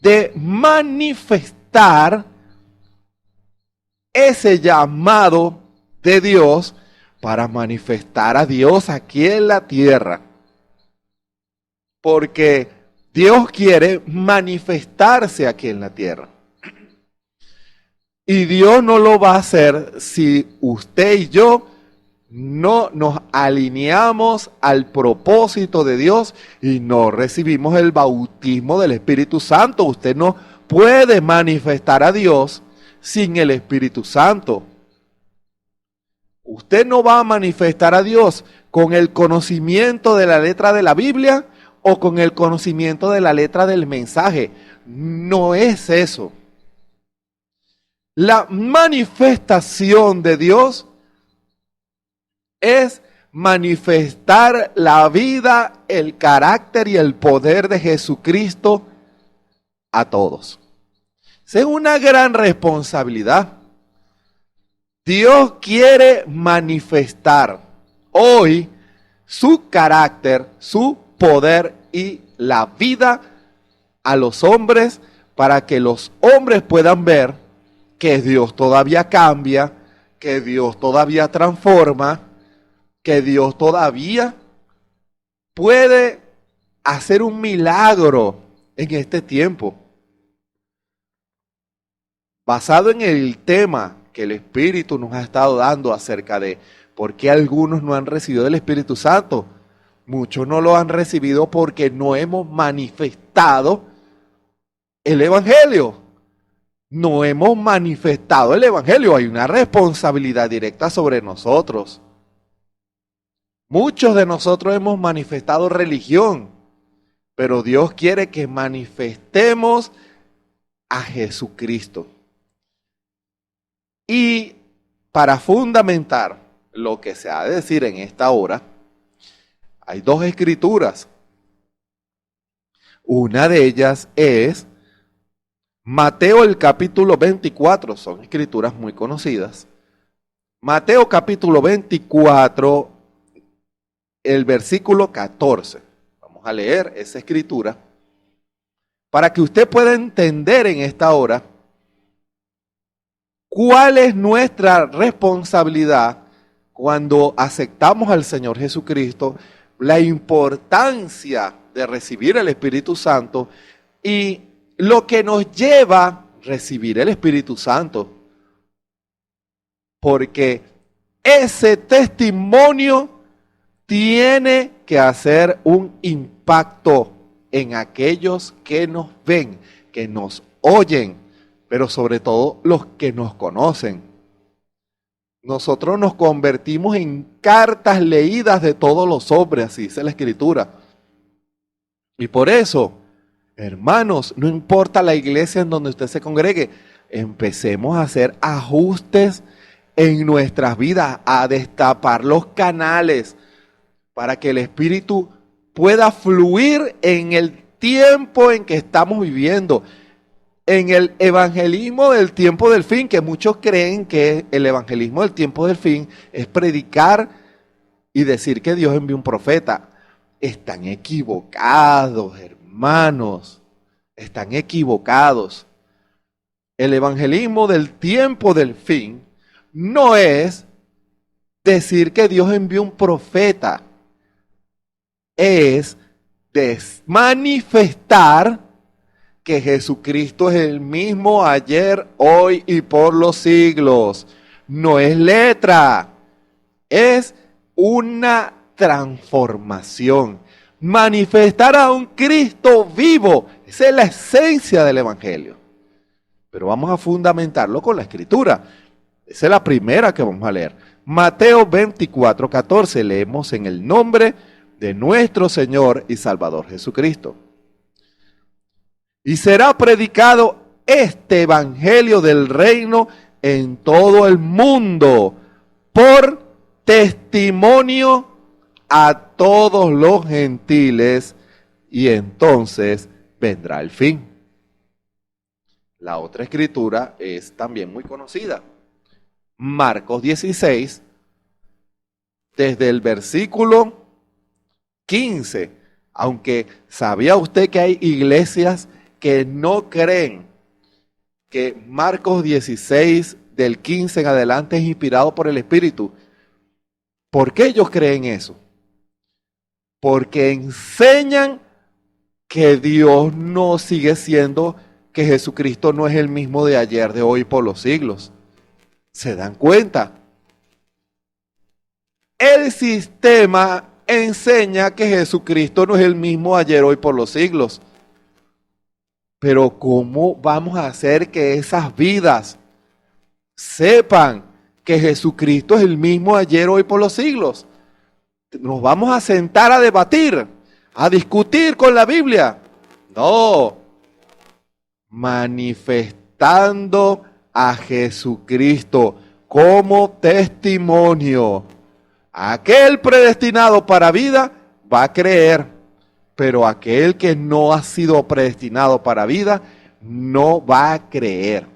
A: de manifestar ese llamado de Dios para manifestar a Dios aquí en la tierra. Porque Dios quiere manifestarse aquí en la tierra. Y Dios no lo va a hacer si usted y yo no nos alineamos al propósito de Dios y no recibimos el bautismo del Espíritu Santo. Usted no puede manifestar a Dios sin el Espíritu Santo. Usted no va a manifestar a Dios con el conocimiento de la letra de la Biblia o con el conocimiento de la letra del mensaje. No es eso. La manifestación de Dios es manifestar la vida, el carácter y el poder de Jesucristo a todos. Es una gran responsabilidad. Dios quiere manifestar hoy su carácter, su poder y la vida a los hombres para que los hombres puedan ver que Dios todavía cambia, que Dios todavía transforma, que Dios todavía puede hacer un milagro en este tiempo. Basado en el tema que el Espíritu nos ha estado dando acerca de por qué algunos no han recibido el Espíritu Santo. Muchos no lo han recibido porque no hemos manifestado el Evangelio. No hemos manifestado el Evangelio. Hay una responsabilidad directa sobre nosotros. Muchos de nosotros hemos manifestado religión, pero Dios quiere que manifestemos a Jesucristo. Y para fundamentar lo que se ha de decir en esta hora, hay dos escrituras. Una de ellas es Mateo el capítulo 24, son escrituras muy conocidas. Mateo capítulo 24, el versículo 14. Vamos a leer esa escritura para que usted pueda entender en esta hora cuál es nuestra responsabilidad cuando aceptamos al Señor Jesucristo, la importancia de recibir el Espíritu Santo y lo que nos lleva a recibir el Espíritu Santo. Porque ese testimonio tiene que hacer un impacto en aquellos que nos ven, que nos oyen, pero sobre todo los que nos conocen. Nosotros nos convertimos en cartas leídas de todos los hombres, así dice la Escritura. Y por eso, hermanos, no importa la iglesia en donde usted se congregue, empecemos a hacer ajustes en nuestras vidas, a destapar los canales para que el Espíritu pueda fluir en el tiempo en que estamos viviendo. En el evangelismo del tiempo del fin, que muchos creen que el evangelismo del tiempo del fin es predicar y decir que Dios envió un profeta. Están equivocados, hermanos, están equivocados. El evangelismo del tiempo del fin no es decir que Dios envió un profeta, es manifestar que Jesucristo es el mismo ayer, hoy y por los siglos. No es letra, es una transformación. Manifestar a un Cristo vivo, esa es la esencia del Evangelio. Pero vamos a fundamentarlo con la Escritura. Esa es la primera que vamos a leer. Mateo 24, 14, leemos en el nombre de nuestro Señor y Salvador Jesucristo. Y será predicado este evangelio del reino en todo el mundo por testimonio a todos los gentiles, y entonces vendrá el fin. La otra escritura es también muy conocida. Marcos 16, desde el versículo 15. Aunque ¿sabía usted que hay iglesias que no creen que Marcos 16 del 15 en adelante es inspirado por el Espíritu? ¿Por qué ellos creen eso? Porque enseñan que Dios no sigue siendo, que Jesucristo no es el mismo de ayer, de hoy, por los siglos. ¿Se dan cuenta? el sistema enseña que Jesucristo no es el mismo ayer, hoy, por los siglos. Pero ¿cómo vamos a hacer que esas vidas sepan que Jesucristo es el mismo ayer, hoy, por los siglos? Nos vamos a sentar a debatir, a discutir con la Biblia. No, manifestando a Jesucristo como testimonio. Aquel predestinado para vida va a creer, pero aquel que no ha sido predestinado para vida no va a creer.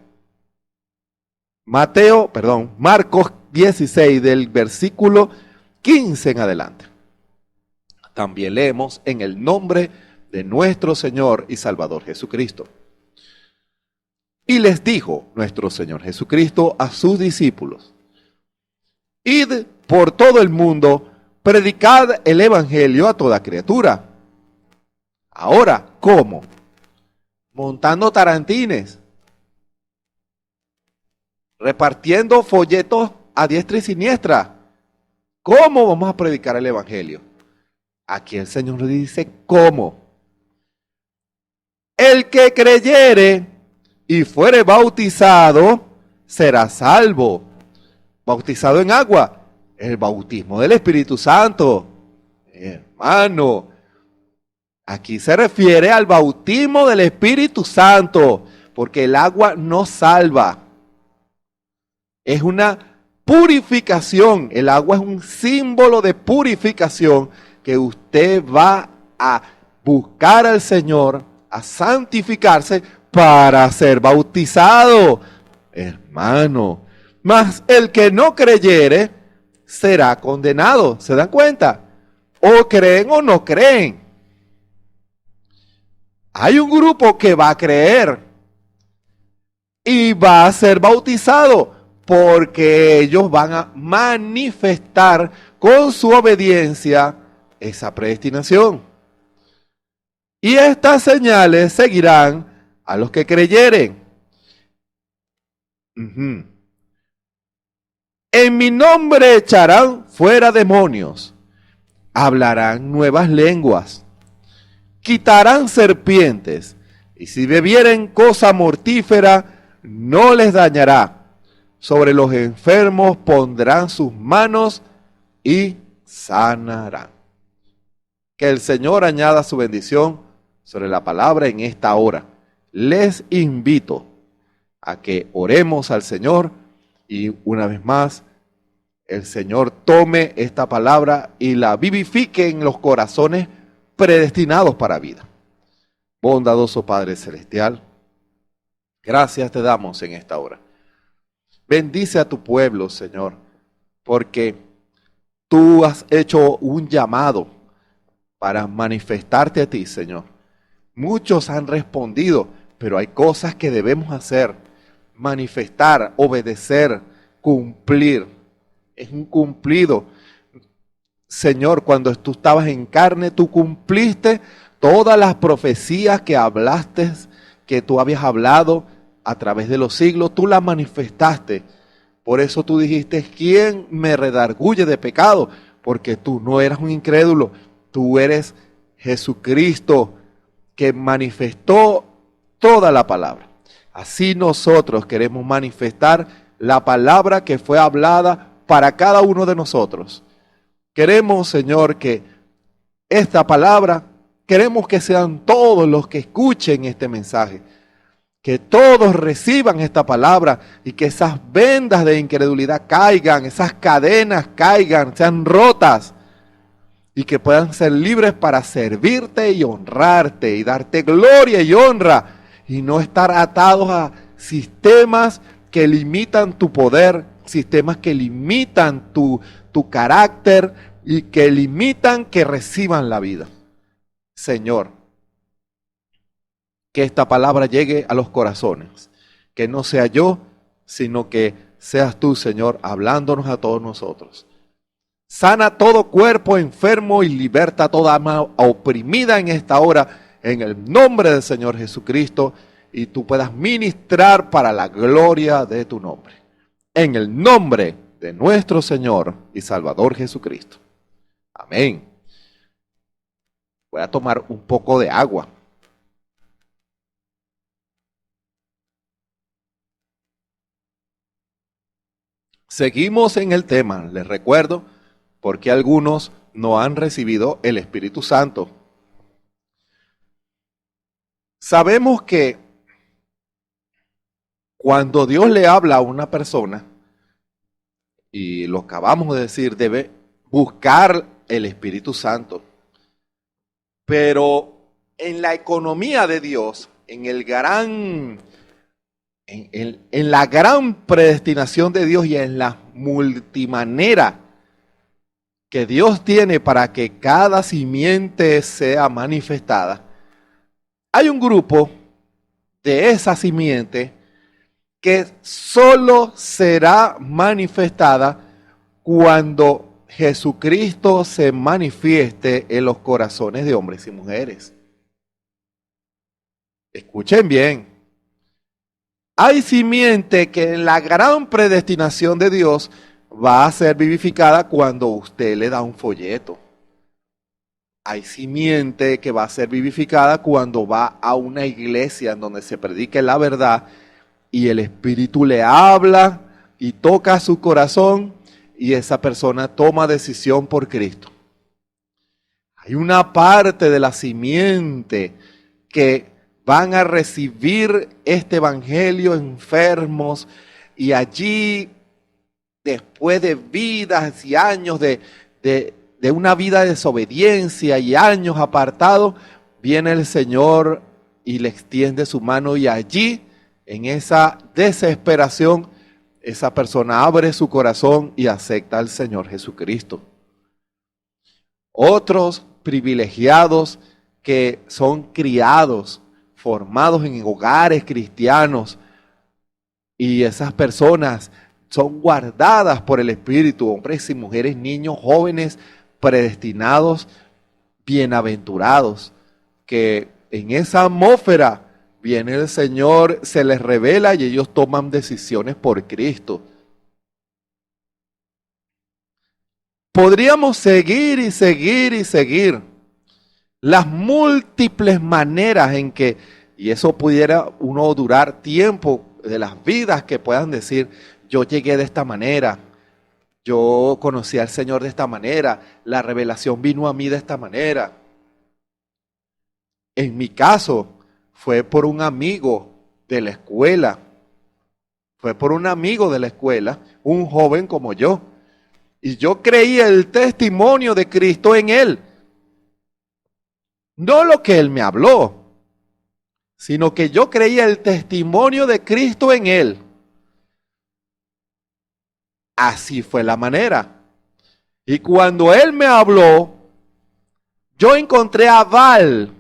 A: Marcos 16 del versículo 15 en adelante. También leemos en el nombre de nuestro Señor y Salvador Jesucristo. Y les dijo nuestro Señor Jesucristo a sus discípulos: id por todo el mundo, predicad el evangelio a toda criatura. Ahora, ¿cómo? Montando tarantines, repartiendo folletos a diestra y siniestra. ¿Cómo vamos a predicar el evangelio? Aquí el Señor nos dice cómo. El que creyere y fuere bautizado será salvo. Bautizado en agua, el bautismo del Espíritu Santo. Hermano, aquí se refiere al bautismo del Espíritu Santo, porque el agua no salva. Es una purificación. El agua es un símbolo de purificación que usted va a buscar al Señor, a santificarse para ser bautizado. Hermano, mas el que no creyere será condenado. ¿Se dan cuenta? O creen o no creen. Hay un grupo que va a creer y va a ser bautizado, porque ellos van a manifestar con su obediencia esa predestinación. Y estas señales seguirán a los que creyeren. En mi nombre echarán fuera demonios, hablarán nuevas lenguas, quitarán serpientes, y si bebieren cosa mortífera, no les dañará. Sobre los enfermos pondrán sus manos y sanarán. Que el Señor añada su bendición sobre la palabra en esta hora. Les invito a que oremos al Señor y una vez más el Señor tome esta palabra y la vivifique en los corazones predestinados para vida. Bondadoso Padre Celestial, gracias te damos en esta hora. Bendice a tu pueblo, Señor, porque tú has hecho un llamado para manifestarte a ti, Señor. Muchos han respondido, pero hay cosas que debemos hacer: manifestar, obedecer, cumplir. Es un cumplido. Señor, cuando tú estabas en carne, tú cumpliste todas las profecías que hablaste, que tú habías hablado a través de los siglos, tú las manifestaste. Por eso tú dijiste: ¿quién me redarguye de pecado? Porque tú no eras un incrédulo, tú eres Jesucristo, que manifestó toda la palabra. Así nosotros queremos manifestar la palabra que fue hablada para cada uno de nosotros. Queremos, Señor, que esta palabra, queremos que sean todos los que escuchen este mensaje, que todos reciban esta palabra y que esas vendas de incredulidad caigan, esas cadenas caigan, sean rotas, y que puedan ser libres para servirte y honrarte y darte gloria y honra, y no estar atados a sistemas que limitan tu poder, sistemas que limitan tu carácter y que limitan que reciban la vida. Señor, que esta palabra llegue a los corazones, que no sea yo, sino que seas tú, Señor, hablándonos a todos nosotros. Sana todo cuerpo enfermo y liberta toda alma oprimida en esta hora, en el nombre del Señor Jesucristo, y tú puedas ministrar para la gloria de tu nombre. En el nombre de nuestro Señor y Salvador Jesucristo. Amén. Voy a tomar un poco de agua. Seguimos en el tema, les recuerdo, porque algunos no han recibido el Espíritu Santo. Sabemos que cuando Dios le habla a una persona, y lo acabamos de decir, debe buscar el Espíritu Santo. Pero en la economía de Dios, en la gran predestinación de Dios y en la multimanera que Dios tiene para que cada simiente sea manifestada, hay un grupo de esa simiente que solo será manifestada cuando Jesucristo se manifieste en los corazones de hombres y mujeres. Escuchen bien. Hay simiente que en la gran predestinación de Dios va a ser vivificada cuando usted le da un folleto. Hay simiente que va a ser vivificada cuando va a una iglesia en donde se predique la verdad y el Espíritu le habla y toca su corazón y esa persona toma decisión por Cristo. Hay una parte de la simiente que van a recibir este evangelio enfermos y allí, después de vidas y años de una vida de desobediencia y años apartados, viene el Señor y le extiende su mano y allí, en esa desesperación, esa persona abre su corazón y acepta al Señor Jesucristo. Otros privilegiados que son criados, formados en hogares cristianos, y esas personas son guardadas por el Espíritu, hombres y mujeres, niños, jóvenes, predestinados, bienaventurados, que en esa atmósfera viene el Señor, se les revela y ellos toman decisiones por Cristo. Podríamos seguir y seguir y seguir las múltiples maneras en que, y eso pudiera uno durar tiempo de las vidas que puedan decir, yo llegué de esta manera, yo conocí al Señor de esta manera, la revelación vino a mí de esta manera. En mi caso, fue por un amigo de la escuela, un joven como yo, y yo creía el testimonio de Cristo en él. No lo que él me habló, sino que yo creía el testimonio de Cristo en él. Así fue la manera. Y cuando él me habló, yo encontré aval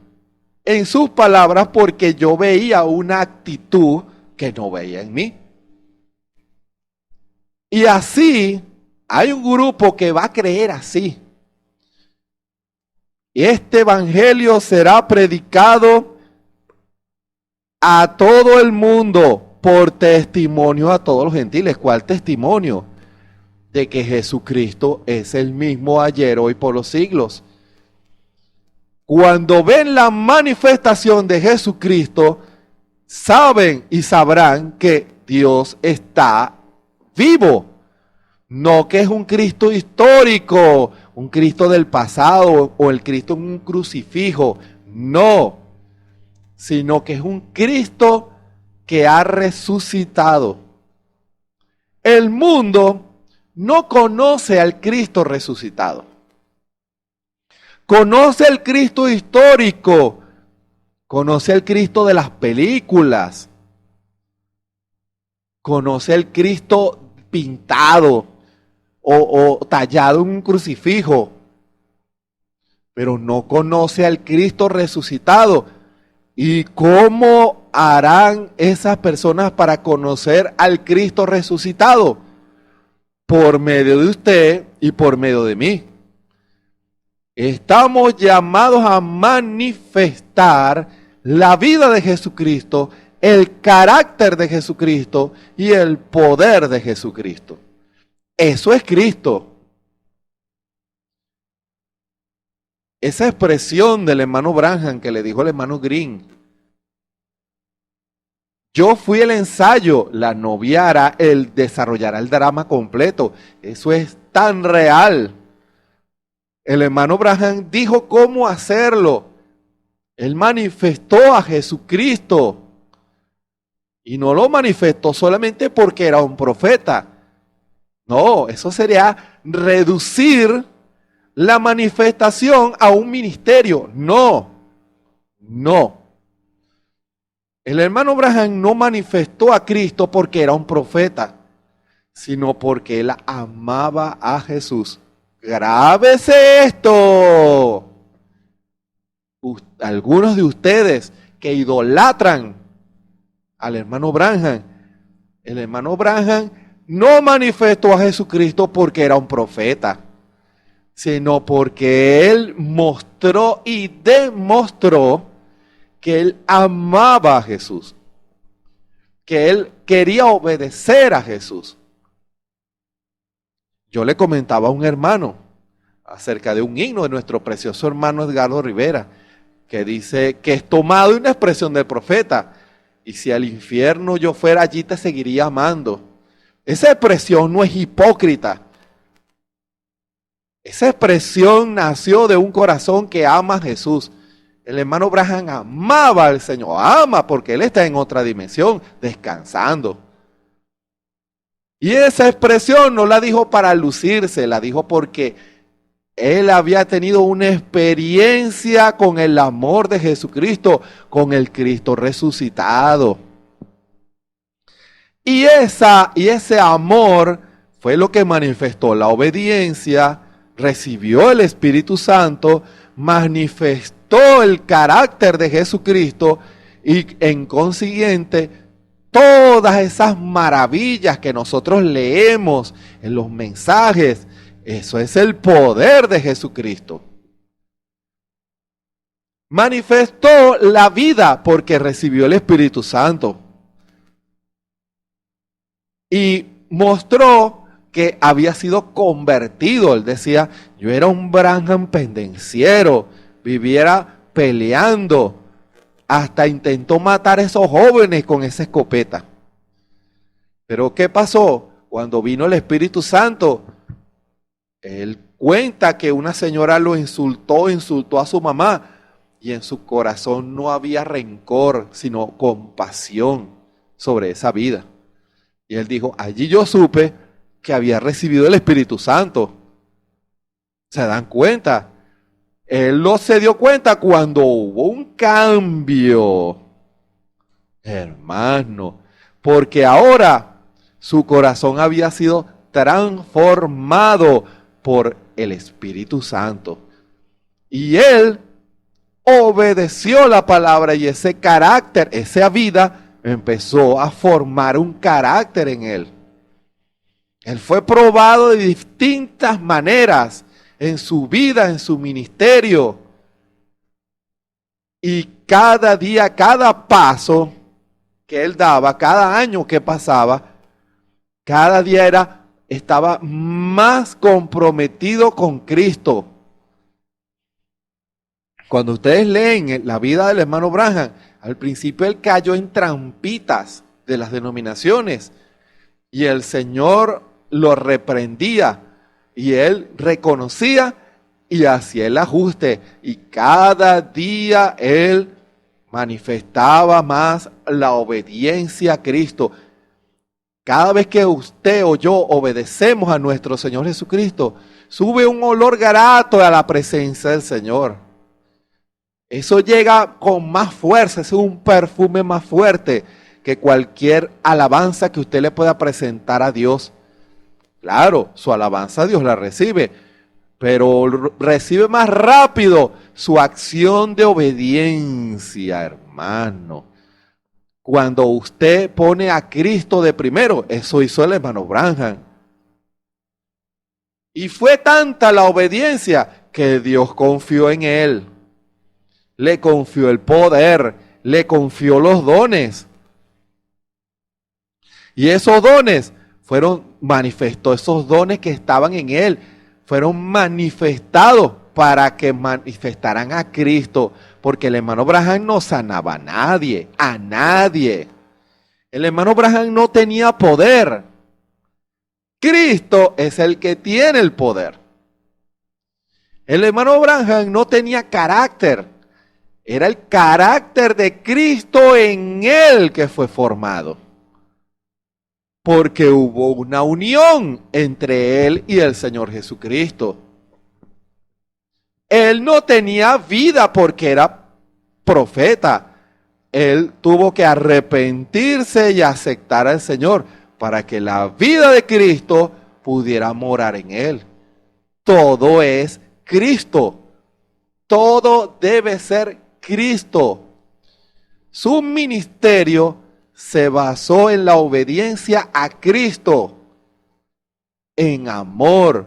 A: en sus palabras porque yo veía una actitud que no veía en mí. Y así hay un grupo que va a creer así. Y este evangelio será predicado a todo el mundo por testimonio a todos los gentiles. ¿Cuál testimonio? De que Jesucristo es el mismo ayer, hoy, por los siglos. Cuando ven la manifestación de Jesucristo, saben y sabrán que Dios está vivo. No que es un Cristo histórico, un Cristo del pasado o el Cristo en un crucifijo. No, sino que es un Cristo que ha resucitado. El mundo no conoce al Cristo resucitado. Conoce el Cristo histórico, conoce el Cristo de las películas, conoce el Cristo pintado o tallado en un crucifijo, pero no conoce al Cristo resucitado. ¿Y cómo harán esas personas para conocer al Cristo resucitado? Por medio de usted y por medio de mí. Estamos llamados a manifestar la vida de Jesucristo, el carácter de Jesucristo y el poder de Jesucristo. Eso es Cristo. Esa expresión del hermano Branham que le dijo el hermano Green: yo fui el ensayo, la novia hará desarrollará el drama completo. Eso es tan real. El hermano Branham dijo cómo hacerlo. Él manifestó a Jesucristo. Y no lo manifestó solamente porque era un profeta. No, eso sería reducir la manifestación a un ministerio. No. El hermano Branham no manifestó a Cristo porque era un profeta, sino porque él amaba a Jesús. Grábese esto. Algunos de ustedes que idolatran al hermano Branham, el hermano Branham no manifestó a Jesucristo porque era un profeta, sino porque él mostró y demostró que él amaba a Jesús, que él quería obedecer a Jesús. Yo le comentaba a un hermano acerca de un himno de nuestro precioso hermano Edgardo Rivera, que dice que es tomado de una expresión del profeta: y si al infierno yo fuera, allí te seguiría amando. Esa expresión no es hipócrita. Esa expresión nació de un corazón que ama a Jesús. El hermano Branham amaba al Señor, ama porque él está en otra dimensión, descansando. Y esa expresión no la dijo para lucirse, la dijo porque él había tenido una experiencia con el amor de Jesucristo, con el Cristo resucitado. Y ese amor fue lo que manifestó la obediencia, recibió el Espíritu Santo, manifestó el carácter de Jesucristo y en consiguiente todas esas maravillas que nosotros leemos en los mensajes. Eso es el poder de Jesucristo. Manifestó la vida porque recibió el Espíritu Santo. Y mostró que había sido convertido. Él decía: yo era un Branham pendenciero, viviera peleando. Hasta intentó matar a esos jóvenes con esa escopeta. Pero ¿qué pasó? Cuando vino el Espíritu Santo, él cuenta que una señora lo insultó a su mamá, y en su corazón no había rencor, sino compasión sobre esa vida. Y él dijo: allí yo supe que había recibido el Espíritu Santo. ¿Se dan cuenta? Él no se dio cuenta cuando hubo un cambio, hermano, porque ahora su corazón había sido transformado por el Espíritu Santo. Y él obedeció la palabra, y ese carácter, esa vida, empezó a formar un carácter en él. Él fue probado de distintas maneras en su vida, en su ministerio. Y cada día, cada paso que él daba, cada año que pasaba, cada día estaba más comprometido con Cristo. Cuando ustedes leen la vida del hermano Branham, al principio él cayó en trampitas de las denominaciones y el Señor lo reprendía y él reconocía y hacía el ajuste, y cada día él manifestaba más la obediencia a Cristo. Cada vez que usted o yo obedecemos a nuestro Señor Jesucristo, sube un olor grato a la presencia del Señor. Eso llega con más fuerza, es un perfume más fuerte que cualquier alabanza que usted le pueda presentar a Dios. Claro, su alabanza Dios la recibe, pero recibe más rápido su acción de obediencia, hermano. Cuando usted pone a Cristo de primero, eso hizo el hermano Branham. Y fue tanta la obediencia que Dios confió en él. Le confió el poder, le confió los dones. Y esos dones manifestó esos dones que estaban en él, fueron manifestados para que manifestaran a Cristo, porque el hermano Branham no sanaba a nadie, a nadie. El hermano Branham no tenía poder. Cristo es el que tiene el poder. El hermano Branham no tenía carácter. Era el carácter de Cristo en él que fue formado. Porque hubo una unión entre él y el Señor Jesucristo. Él no tenía vida porque era profeta. Él tuvo que arrepentirse y aceptar al Señor para que la vida de Cristo pudiera morar en él. Todo es Cristo. Todo debe ser Cristo. Su ministerio se basó en la obediencia a Cristo, en amor,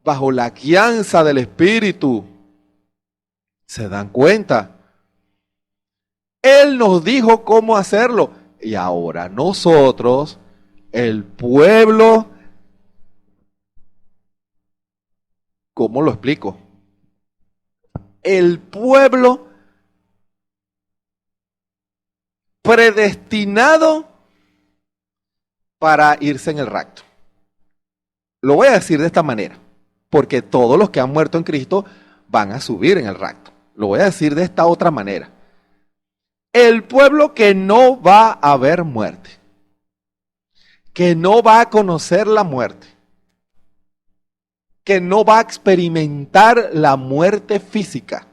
A: bajo la guianza del Espíritu. ¿Se dan cuenta? Él nos dijo cómo hacerlo. Y ahora nosotros, el pueblo, ¿cómo lo explico? El pueblo predestinado para irse en el rapto. Lo voy a decir de esta manera, porque todos los que han muerto en Cristo van a subir en el rapto. Lo voy a decir de esta otra manera. El pueblo que no va a ver muerte, que no va a conocer la muerte, que no va a experimentar la muerte física,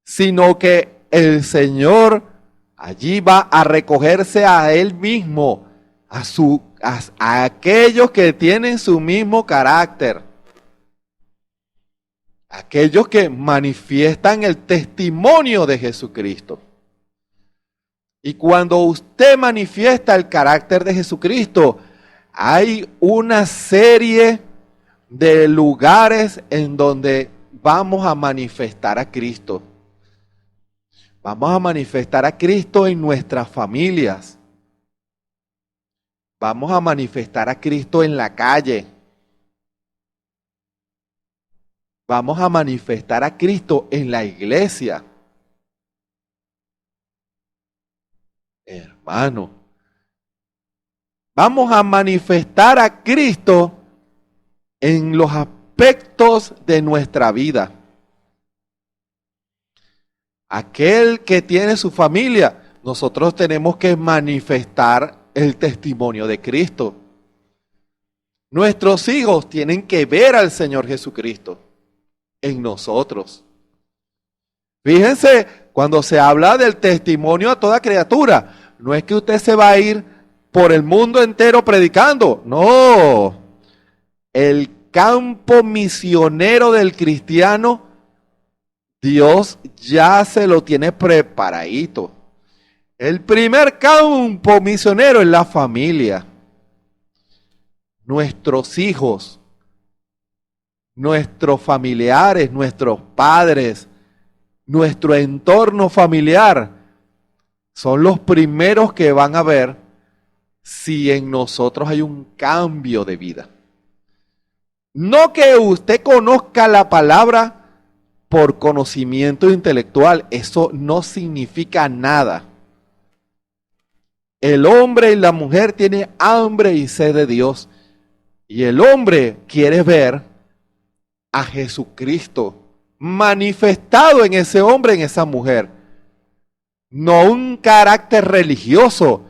A: sino que el Señor allí va a recogerse a Él mismo, a aquellos que tienen su mismo carácter, aquellos que manifiestan el testimonio de Jesucristo. Y cuando usted manifiesta el carácter de Jesucristo, hay una serie de lugares en donde vamos a manifestar a Cristo. Vamos a manifestar a Cristo en nuestras familias. Vamos a manifestar a Cristo en la calle. Vamos a manifestar a Cristo en la iglesia. Hermano, vamos a manifestar a Cristo en los aspectos de nuestra vida. Aquel que tiene su familia, nosotros tenemos que manifestar el testimonio de Cristo. Nuestros hijos tienen que ver al Señor Jesucristo en nosotros. Fíjense, cuando se habla del testimonio a toda criatura, no es que usted se va a ir por el mundo entero predicando, no. El campo misionero del cristiano, Dios ya se lo tiene preparadito. El primer campo misionero es la familia. Nuestros hijos, nuestros familiares, nuestros padres, nuestro entorno familiar son los primeros que van a ver si en nosotros hay un cambio de vida. No que usted conozca la palabra por conocimiento intelectual, eso no significa nada. El hombre y la mujer tienen hambre y sed de Dios. Y el hombre quiere ver a Jesucristo manifestado en ese hombre, en esa mujer. No un carácter religioso,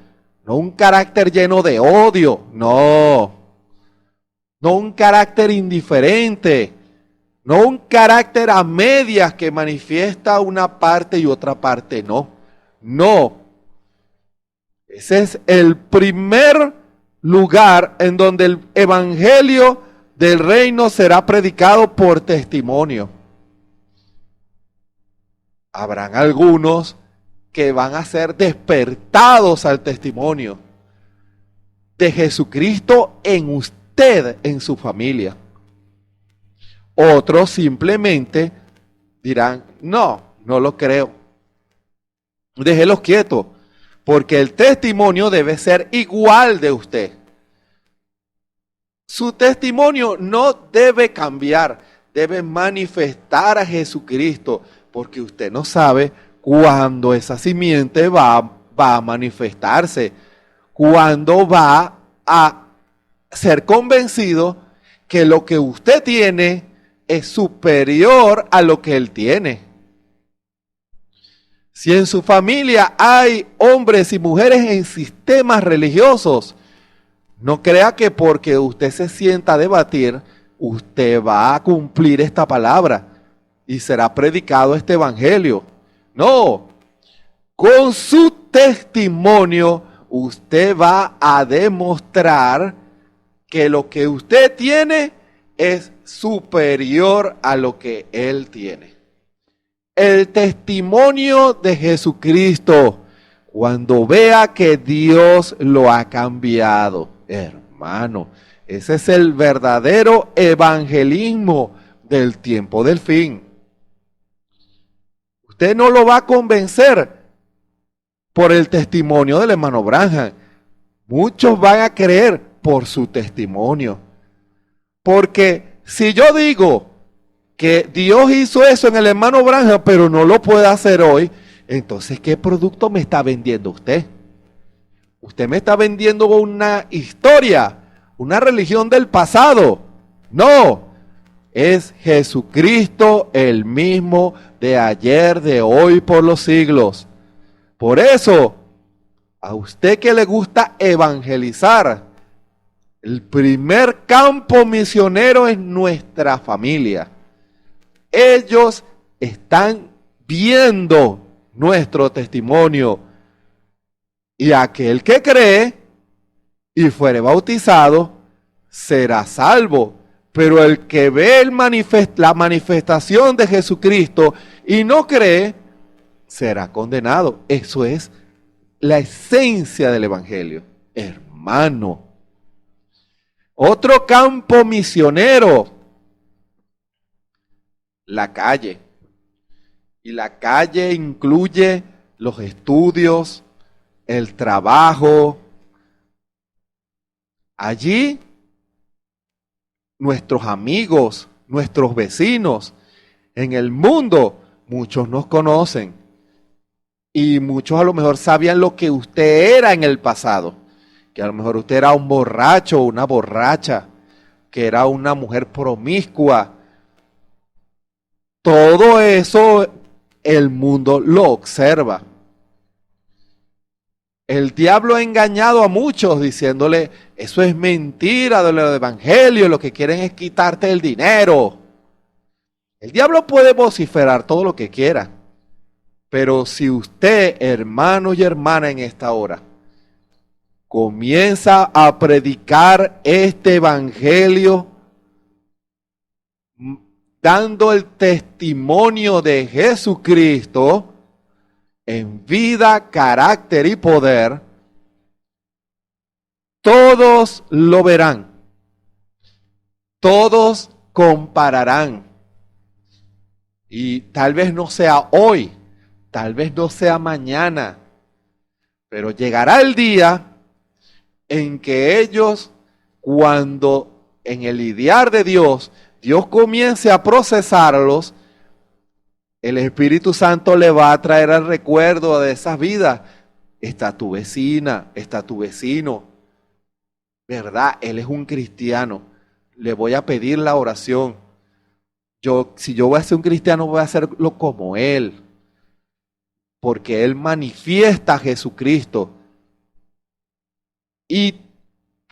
A: no un carácter lleno de odio, no. No un carácter indiferente, no un carácter a medias que manifiesta una parte y otra parte, no. No. Ese es el primer lugar en donde el evangelio del reino será predicado por testimonio. Habrán algunos que van a ser despertados al testimonio de Jesucristo en usted, en su familia. Otros simplemente dirán, no, no lo creo. Déjelos quietos. porque el testimonio debe ser igual de usted. Su testimonio no debe cambiar, debe manifestar a Jesucristo, porque usted no sabe cuándo esa simiente va a manifestarse, cuándo va a ser convencido que lo que usted tiene es superior a lo que él tiene. Si en su familia hay hombres y mujeres en sistemas religiosos, no crea que porque usted se sienta a debatir, usted va a cumplir esta palabra y será predicado este evangelio. No, con su testimonio usted va a demostrar que lo que usted tiene es superior a lo que él tiene. El testimonio de Jesucristo, cuando vea que Dios lo ha cambiado, hermano, ese es el verdadero evangelismo del tiempo del fin. Usted no lo va a convencer por el testimonio del hermano Branham. Muchos van a creer por su testimonio. Porque si yo digo que Dios hizo eso en el hermano Branham, pero no lo puede hacer hoy, entonces ¿qué producto me está vendiendo usted? Usted me está vendiendo una historia, una religión del pasado. No, es Jesucristo el mismo de ayer, de hoy, por los siglos. Por eso, a usted que le gusta evangelizar, el primer campo misionero es nuestra familia. Ellos están viendo nuestro testimonio. Y aquel que cree y fuere bautizado será salvo. Pero el que ve la manifestación de Jesucristo y no cree, será condenado. Eso es la esencia del evangelio, hermano. Otro campo misionero, la calle. Y la calle incluye los estudios, el trabajo. Allí, nuestros amigos, nuestros vecinos, en el mundo, muchos nos conocen. Y muchos a lo mejor sabían lo que usted era en el pasado. Que a lo mejor usted era un borracho o una borracha, que era una mujer promiscua. Todo eso el mundo lo observa. El diablo ha engañado a muchos diciéndole, eso es mentira del evangelio, lo que quieren es quitarte el dinero. El diablo puede vociferar todo lo que quiera, pero si usted, hermano y hermana, en esta hora, comienza a predicar este evangelio, dando el testimonio de Jesucristo en vida, carácter y poder, todos lo verán, todos compararán. Y tal vez no sea hoy, tal vez no sea mañana, pero llegará el día en que ellos, cuando en el lidiar de Dios comience a procesarlos, el Espíritu Santo le va a traer al recuerdo de esas vidas. Está tu vecina, está tu vecino, ¿verdad? Él es un cristiano, le voy a pedir la oración. Si yo voy a ser un cristiano, voy a hacerlo como él, porque él manifiesta a Jesucristo. Y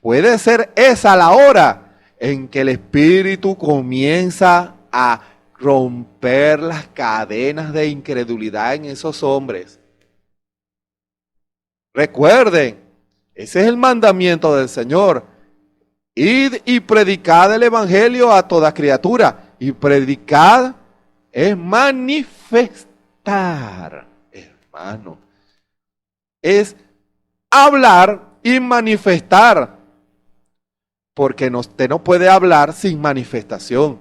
A: puede ser esa la hora en que el Espíritu comienza a romper las cadenas de incredulidad en esos hombres. Recuerden, ese es el mandamiento del Señor. Id y predicad el evangelio a toda criatura. Y predicad es manifestar, hermano. Es hablar y manifestar. Porque usted no puede hablar sin manifestación.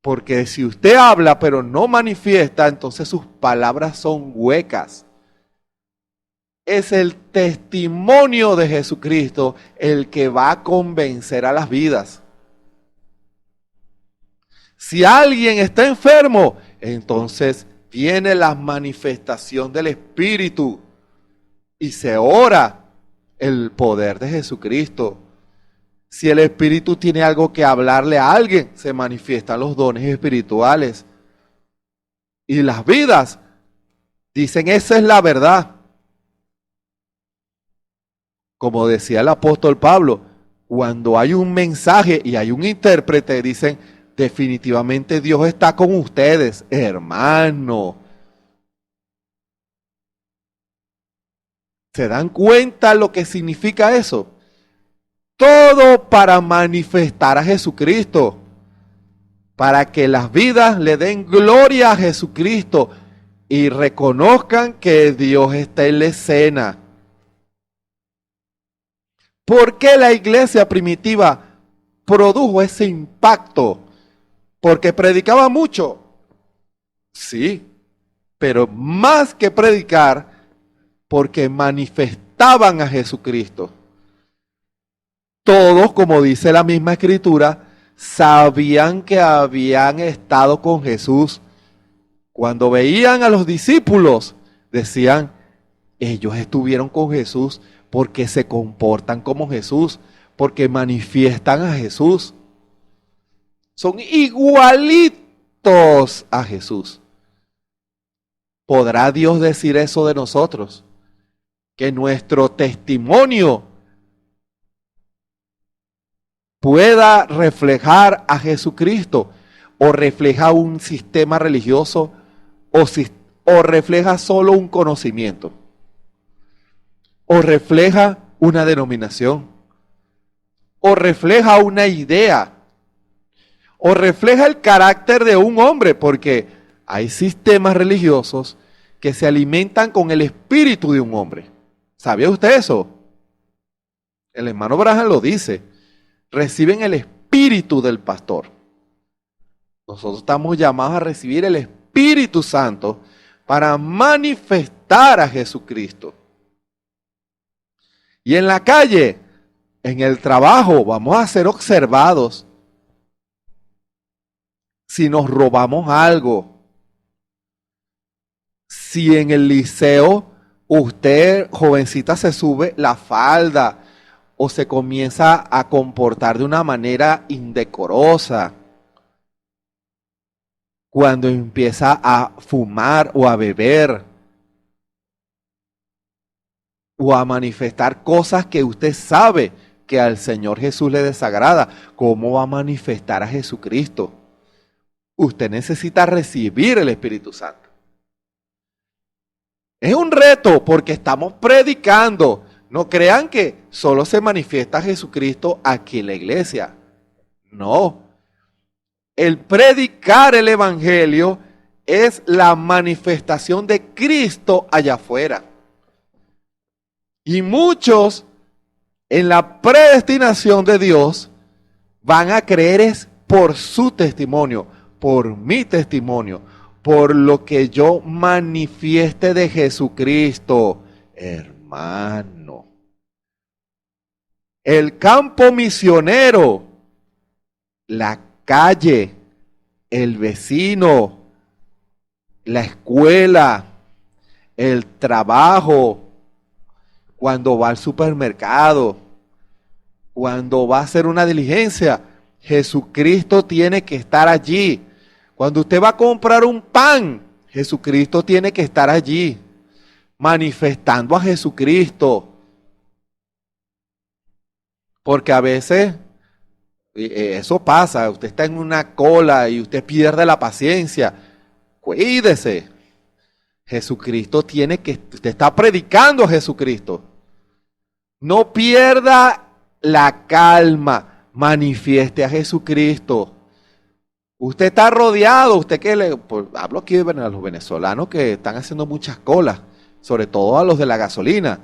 A: Porque si usted habla pero no manifiesta, entonces sus palabras son huecas. Es el testimonio de Jesucristo el que va a convencer a las vidas. Si alguien está enfermo, entonces viene la manifestación del Espíritu y se ora el poder de Jesucristo. Si el Espíritu tiene algo que hablarle a alguien, se manifiestan los dones espirituales. Y las vidas dicen, esa es la verdad. Como decía el apóstol Pablo, cuando hay un mensaje y hay un intérprete, dicen, definitivamente Dios está con ustedes, hermano. ¿Se dan cuenta lo que significa eso? Todo para manifestar a Jesucristo, para que las vidas le den gloria a Jesucristo y reconozcan que Dios está en la escena. ¿Por qué la iglesia primitiva produjo ese impacto? ¿Porque predicaba mucho? Sí, pero más que predicar, porque manifestaban a Jesucristo. Todos, como dice la misma escritura, sabían que habían estado con Jesús. Cuando veían a los discípulos, decían, ellos estuvieron con Jesús porque se comportan como Jesús, porque manifiestan a Jesús. Son igualitos a Jesús. ¿Podrá Dios decir eso de nosotros? Que nuestro testimonio pueda reflejar a Jesucristo, o refleja un sistema religioso, o refleja solo un conocimiento, o refleja una denominación, o refleja una idea, o refleja el carácter de un hombre, porque hay sistemas religiosos que se alimentan con el espíritu de un hombre. ¿Sabía usted eso? El hermano Branham lo dice. Reciben el espíritu del pastor. Nosotros estamos llamados a recibir el Espíritu Santo para manifestar a Jesucristo. Y en la calle, en el trabajo, vamos a ser observados. Si nos robamos algo, si en el liceo usted, jovencita, se sube la falda o se comienza a comportar de una manera indecorosa, cuando empieza a fumar o a beber o a manifestar cosas que usted sabe que al Señor Jesús le desagrada, ¿cómo va a manifestar a Jesucristo? Usted necesita recibir el Espíritu Santo. Es un reto porque estamos predicando. No crean que solo se manifiesta Jesucristo aquí en la iglesia. No. El predicar el Evangelio es la manifestación de Cristo allá afuera. Y muchos en la predestinación de Dios van a creer es por su testimonio, por mi testimonio, por lo que yo manifieste de Jesucristo, hermano. El campo misionero, la calle, el vecino, la escuela, el trabajo, cuando va al supermercado, cuando va a hacer una diligencia, Jesucristo tiene que estar allí. Cuando usted va a comprar un pan, Jesucristo tiene que estar allí, manifestando a Jesucristo. Porque a veces eso pasa, usted está en una cola y usted pierde la paciencia. Cuídese. Jesucristo tiene que, usted está predicando a Jesucristo. No pierda la calma, manifieste a Jesucristo. Usted está rodeado, usted que pues, hablo aquí de los venezolanos que están haciendo muchas colas, sobre todo a los de la gasolina.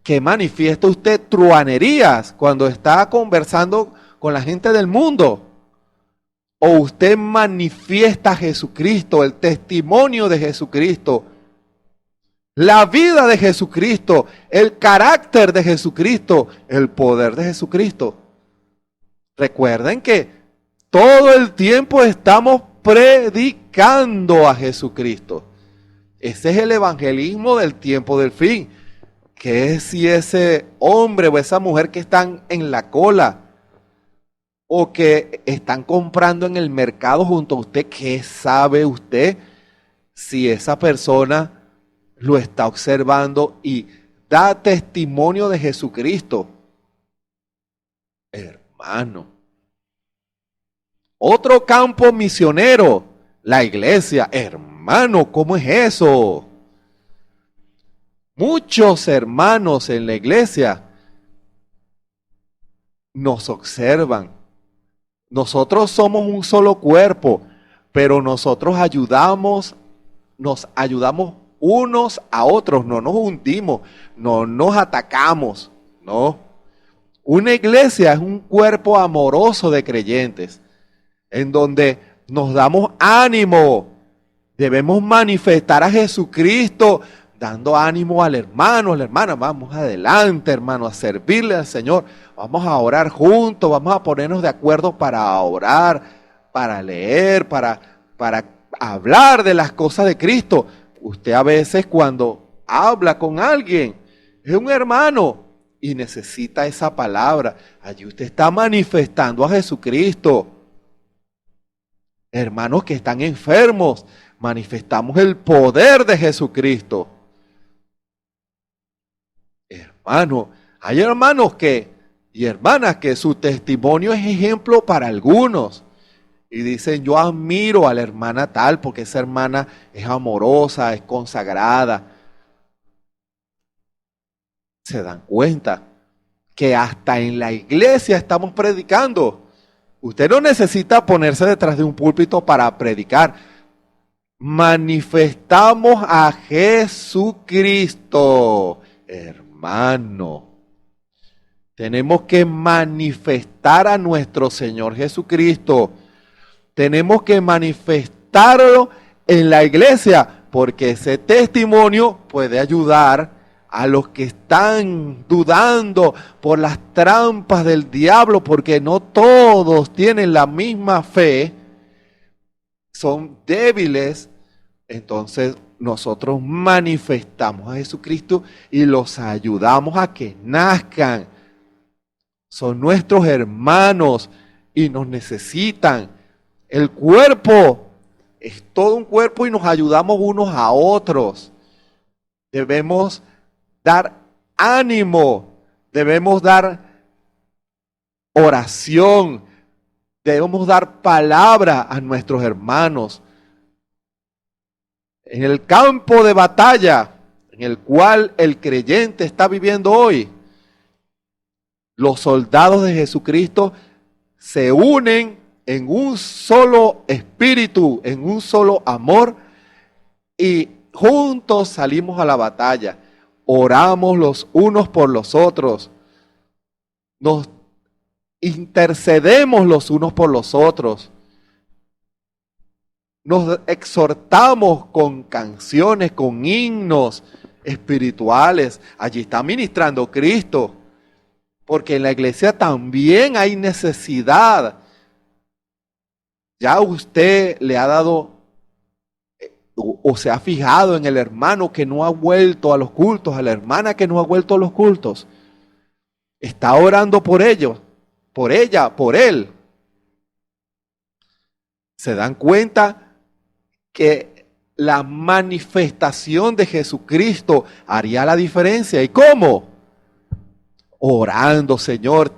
A: Que manifiesta usted truanerías cuando está conversando con la gente del mundo. O usted manifiesta a Jesucristo, el testimonio de Jesucristo. la vida de Jesucristo, el carácter de Jesucristo, el poder de Jesucristo. Recuerden que todo el tiempo estamos predicando a Jesucristo. Ese es el evangelismo del tiempo del fin. ¿Qué es si ese hombre o esa mujer que están en la cola o que están comprando en el mercado junto a usted, qué sabe usted si esa persona lo está observando y da testimonio de Jesucristo? Hermano. Otro campo misionero, la iglesia. Hermano, ¿cómo es eso? Muchos hermanos en la iglesia nos observan. Nosotros somos un solo cuerpo, pero nosotros nos ayudamos unos a otros, no nos hundimos, no nos atacamos, no. Una iglesia es un cuerpo amoroso de creyentes, en donde nos damos ánimo. Debemos manifestar a Jesucristo, dando ánimo al hermano, a la hermana. Vamos adelante, hermano, a servirle al Señor. Vamos a orar juntos, vamos a ponernos de acuerdo para orar, para leer, para hablar de las cosas de Cristo. Usted a veces cuando habla con alguien, es un hermano y necesita esa palabra. Allí usted está manifestando a Jesucristo. Hermanos que están enfermos, manifestamos el poder de Jesucristo. Hermano, hay hermanos y hermanas que su testimonio es ejemplo para algunos. Y dicen, yo admiro a la hermana tal porque esa hermana es amorosa, es consagrada. Se dan cuenta que hasta en la iglesia estamos predicando. Usted no necesita ponerse detrás de un púlpito para predicar. Manifestamos a Jesucristo, hermano. Tenemos que manifestar a nuestro Señor Jesucristo. Tenemos que manifestarlo en la iglesia, porque ese testimonio puede ayudar a los que están dudando por las trampas del diablo, porque no todos tienen la misma fe, son débiles. Entonces nosotros manifestamos a Jesucristo y los ayudamos a que nazcan. Son nuestros hermanos y nos necesitan. El cuerpo es todo un cuerpo y nos ayudamos unos a otros. Debemos dar ánimo, debemos dar oración, debemos dar palabra a nuestros hermanos. En el campo de batalla en el cual el creyente está viviendo hoy, los soldados de Jesucristo se unen en un solo espíritu, en un solo amor, y juntos salimos a la batalla. Oramos los unos por los otros, nos intercedemos los unos por los otros, nos exhortamos con canciones, con himnos espirituales. Allí está ministrando Cristo, porque en la iglesia también hay necesidad. Ya usted le ha dado o se ha fijado en el hermano que no ha vuelto a los cultos, a la hermana que no ha vuelto a los cultos. Está orando por ellos, por ella, por él. Se dan cuenta que la manifestación de Jesucristo haría la diferencia. ¿Y cómo? Orando, Señor,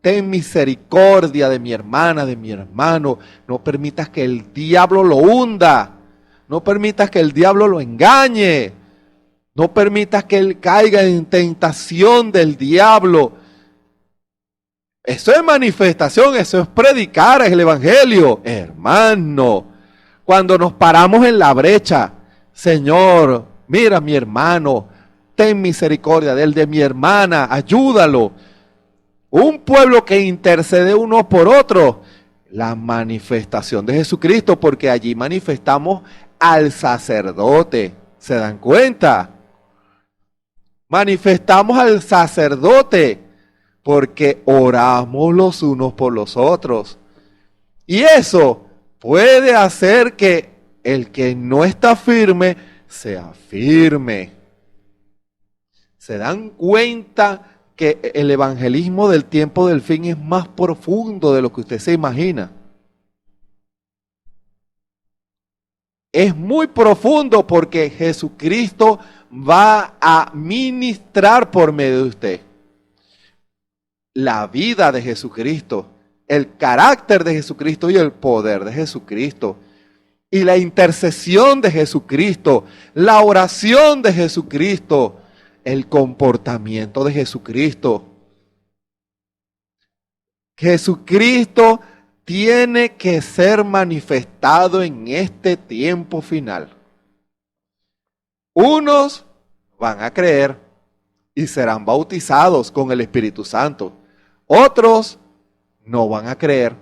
A: ten misericordia de mi hermana, de mi hermano. No permitas que el diablo lo hunda. No permitas que el diablo lo engañe. No permitas que él caiga en tentación del diablo. Eso es manifestación, eso es predicar el evangelio. Hermano, cuando nos paramos en la brecha, Señor, mira a mi hermano, ten misericordia de él, de mi hermana, ayúdalo. Un pueblo que intercede uno por otro, la manifestación de Jesucristo, porque allí manifestamos al sacerdote. ¿Se dan cuenta? Manifestamos al sacerdote porque oramos los unos por los otros. Y eso puede hacer que el que no está firme sea firme. ¿Se dan cuenta que el evangelismo del tiempo del fin es más profundo de lo que usted se imagina? Es muy profundo porque Jesucristo va a ministrar por medio de usted. La vida de Jesucristo, el carácter de Jesucristo y el poder de Jesucristo. Y la intercesión de Jesucristo, la oración de Jesucristo, el comportamiento de Jesucristo. Jesucristo tiene que ser manifestado en este tiempo final. Unos van a creer y serán bautizados con el Espíritu Santo. Otros no van a creer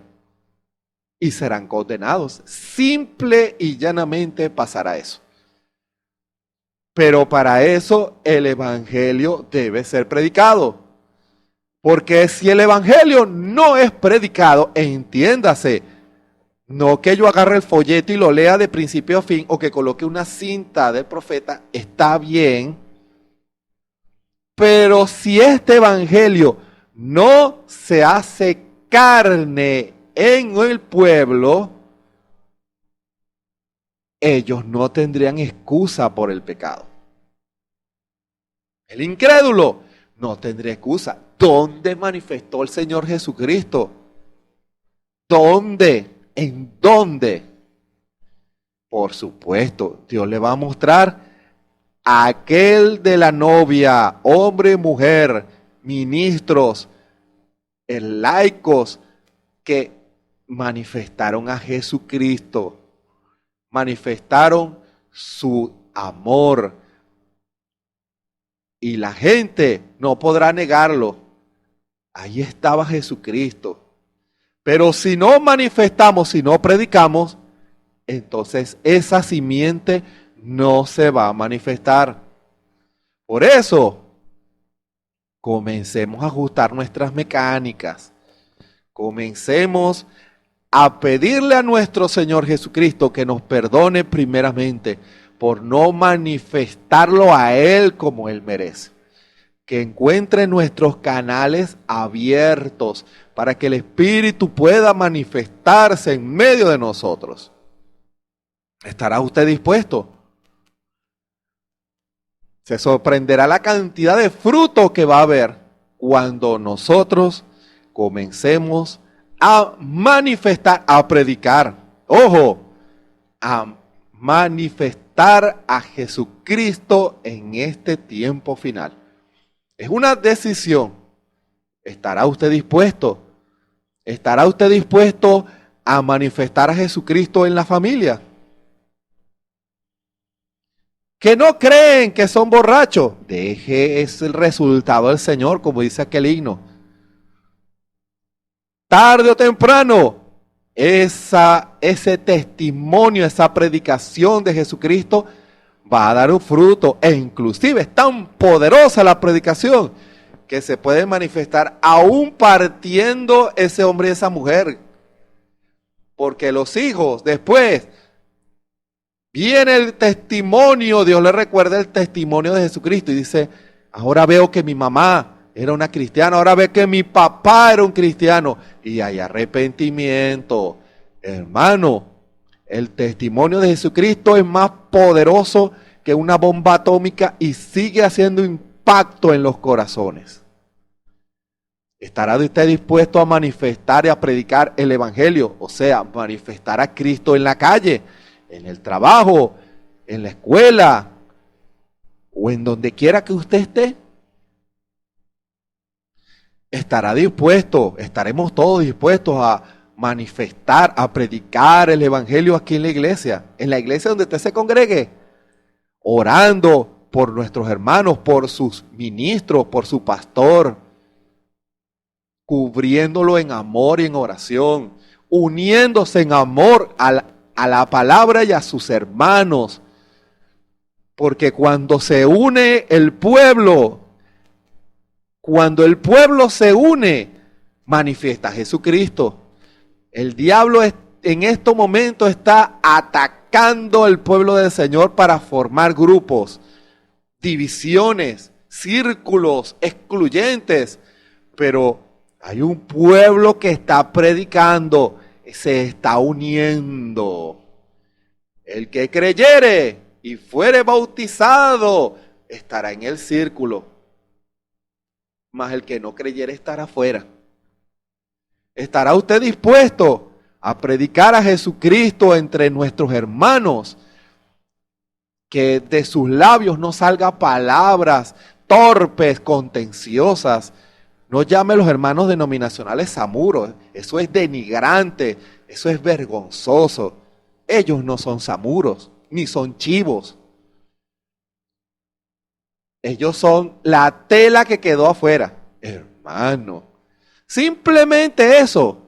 A: y serán condenados. Simple y llanamente pasará eso. Pero para eso el evangelio debe ser predicado. Porque si el evangelio no es predicado, entiéndase, no que yo agarre el folleto y lo lea de principio a fin o que coloque una cinta del profeta, está bien. Pero si este evangelio no se hace carne en el pueblo, ellos no tendrían excusa por el pecado. El incrédulo no tendría excusa. ¿Dónde manifestó el Señor Jesucristo? ¿Dónde? ¿En dónde? Por supuesto, Dios le va a mostrar a aquel de la novia, hombre, mujer, ministros, laicos, que manifestaron a Jesucristo, manifestaron su amor. Y la gente no podrá negarlo. Ahí estaba Jesucristo. Pero si no manifestamos, si no predicamos, entonces esa simiente no se va a manifestar. Por eso, comencemos a ajustar nuestras mecánicas. Comencemos a pedirle a nuestro Señor Jesucristo que nos perdone primeramente por no manifestarlo a Él como Él merece. Que encuentre nuestros canales abiertos para que el Espíritu pueda manifestarse en medio de nosotros. ¿Estará usted dispuesto? Se sorprenderá la cantidad de fruto que va a haber cuando nosotros comencemos a manifestar, a predicar. Ojo, a manifestar a Jesucristo en este tiempo final. Es una decisión. ¿Estará usted dispuesto? ¿Estará usted dispuesto a manifestar a Jesucristo en la familia? Que no creen que son borrachos. Deje ese el resultado del Señor, como dice aquel himno. Tarde o temprano, ese testimonio, esa predicación de Jesucristo va a dar un fruto. E inclusive es tan poderosa la predicación que se puede manifestar aún partiendo ese hombre y esa mujer. Porque los hijos después viene el testimonio, Dios le recuerda el testimonio de Jesucristo y dice, ahora veo que mi mamá era una cristiana, ahora veo que mi papá era un cristiano y hay arrepentimiento. Hermano, el testimonio de Jesucristo es más poderoso que una bomba atómica y sigue haciendo impacto en los corazones. ¿Estará usted dispuesto a manifestar y a predicar el evangelio? O sea, manifestar a Cristo en la calle, en el trabajo, en la escuela o en donde quiera que usted esté. ¿Estará dispuesto? ¿Estaremos todos dispuestos a manifestar, a predicar el evangelio aquí en la iglesia donde usted se congregue, orando por nuestros hermanos, por sus ministros, por su pastor, cubriéndolo en amor y en oración, uniéndose en amor a la palabra y a sus hermanos, Porque cuando se une el pueblo, cuando el pueblo se une, manifiesta a Jesucristo. El diablo en estos momentos está atacando al pueblo del Señor para formar grupos, divisiones, círculos excluyentes. Pero hay un pueblo que está predicando, se está uniendo. El que creyere y fuere bautizado estará en el círculo, mas el que no creyere estará afuera. ¿Estará usted dispuesto a predicar a Jesucristo entre nuestros hermanos? Que de sus labios no salga palabras torpes, contenciosas. No llame a los hermanos denominacionales samuros. Eso es denigrante, eso es vergonzoso. Ellos no son samuros, ni son chivos. Ellos son la tela que quedó afuera. Hermano, simplemente eso.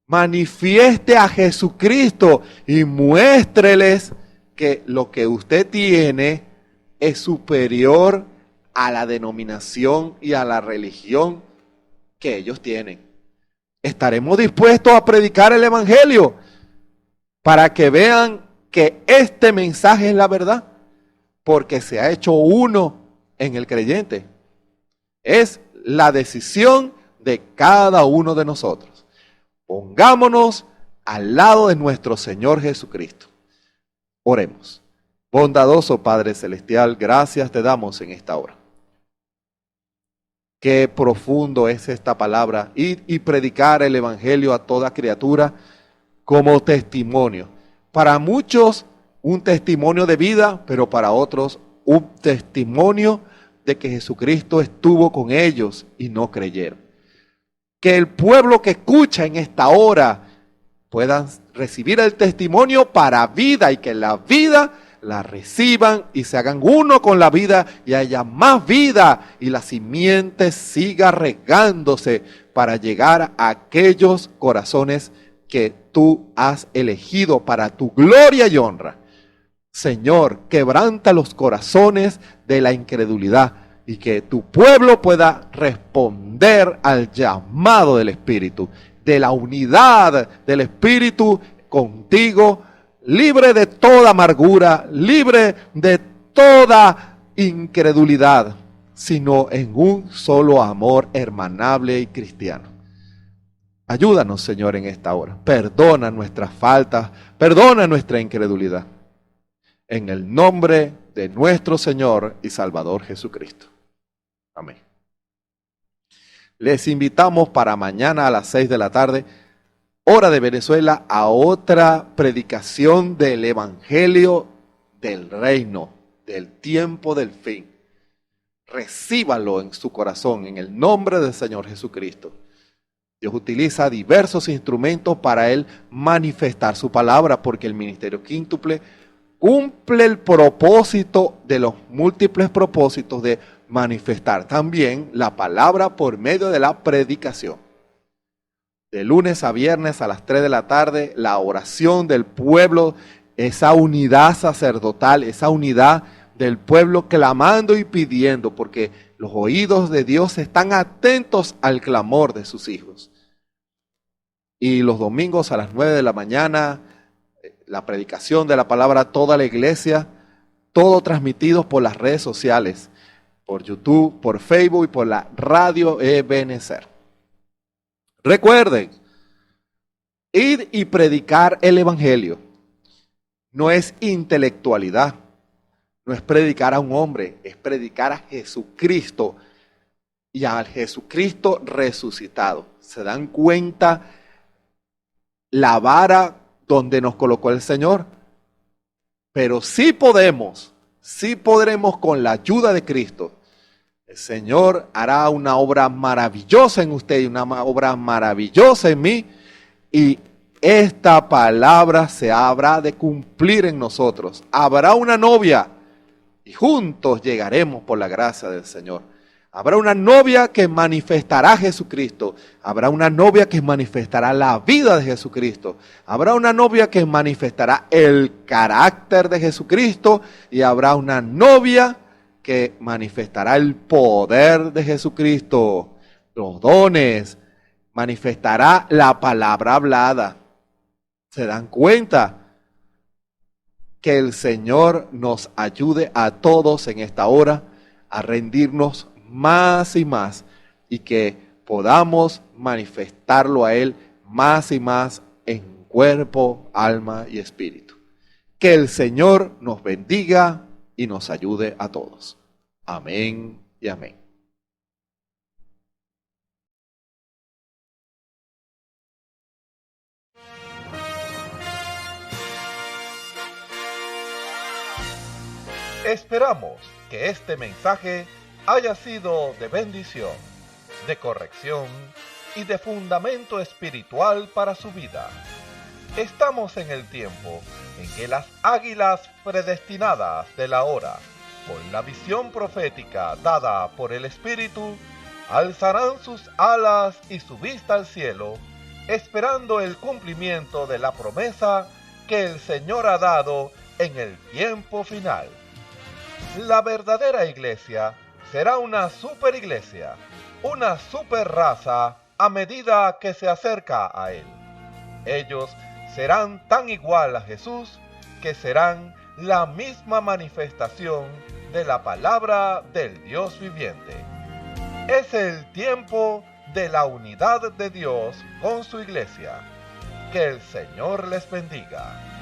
A: Manifieste a Jesucristo y muéstreles que lo que usted tiene es superior a la denominación y a la religión que ellos tienen. Estaremos dispuestos a predicar el evangelio para que vean que este mensaje es la verdad, porque se ha hecho uno en el creyente. Es la decisión de cada uno de nosotros. Pongámonos al lado de nuestro Señor Jesucristo. Oremos. Bondadoso Padre Celestial, gracias te damos en esta hora. Qué profundo es esta palabra, ir y predicar el evangelio a toda criatura como testimonio. Para muchos un testimonio de vida, pero para otros un testimonio de que Jesucristo estuvo con ellos y no creyeron. Que el pueblo que escucha en esta hora puedan recibir el testimonio para vida y que la vida la reciban y se hagan uno con la vida y haya más vida y la simiente siga regándose para llegar a aquellos corazones que tú has elegido para tu gloria y honra. Señor, quebranta los corazones de la incredulidad y que tu pueblo pueda responder al llamado del Espíritu, de la unidad del Espíritu contigo, libre de toda amargura, libre de toda incredulidad, sino en un solo amor hermanable y cristiano. Ayúdanos, Señor, en esta hora. Perdona nuestras faltas, perdona nuestra incredulidad. En el nombre de nuestro Señor y Salvador Jesucristo. Amén. Les invitamos para mañana a las 6 de la tarde, hora de Venezuela, a otra predicación del Evangelio del Reino, del tiempo del fin. Recíbalo en su corazón, en el nombre del Señor Jesucristo. Dios utiliza diversos instrumentos para Él manifestar su palabra, porque el ministerio quíntuple cumple el propósito de los múltiples propósitos de manifestar también la palabra por medio de la predicación. De lunes a viernes a las 3 de la tarde, la oración del pueblo, esa unidad sacerdotal, esa unidad del pueblo clamando y pidiendo, porque los oídos de Dios están atentos al clamor de sus hijos. Y los domingos a las 9 de la mañana, la predicación de la palabra a toda la iglesia, todo transmitido por las redes sociales, por YouTube, por Facebook y por la radio Ebenezer. Recuerden, ir y predicar el evangelio no es intelectualidad, no es predicar a un hombre, es predicar a Jesucristo y al Jesucristo resucitado. ¿Se dan cuenta la vara donde nos colocó el Señor? Pero sí podremos con la ayuda de Cristo. El Señor hará una obra maravillosa en usted y una obra maravillosa en mí, y esta palabra se habrá de cumplir en nosotros. Habrá una novia y juntos llegaremos por la gracia del Señor Habrá una novia que manifestará a Jesucristo. Habrá una novia que manifestará la vida de Jesucristo. Habrá una novia que manifestará el carácter de Jesucristo. Y habrá una novia que manifestará el poder de Jesucristo, los dones, manifestará la palabra hablada. ¿Se dan cuenta? Que el Señor nos ayude a todos en esta hora a rendirnos más y más y que podamos manifestarlo a Él más y más en cuerpo, alma y espíritu. Que el Señor nos bendiga y nos ayude a todos. Amén y amén. Esperamos que este mensaje haya sido de bendición, de corrección y de fundamento espiritual para su vida. Estamos en el tiempo en que las águilas predestinadas de la hora, con la visión profética dada por el Espíritu, alzarán sus alas y su vista al cielo, esperando el cumplimiento de la promesa que el Señor ha dado en el tiempo final. La verdadera iglesia será una superiglesia, una superraza a medida que se acerca a Él. Ellos serán tan igual a Jesús que serán la misma manifestación de la palabra del Dios viviente. Es el tiempo de la unidad de Dios con su iglesia. Que el Señor les bendiga.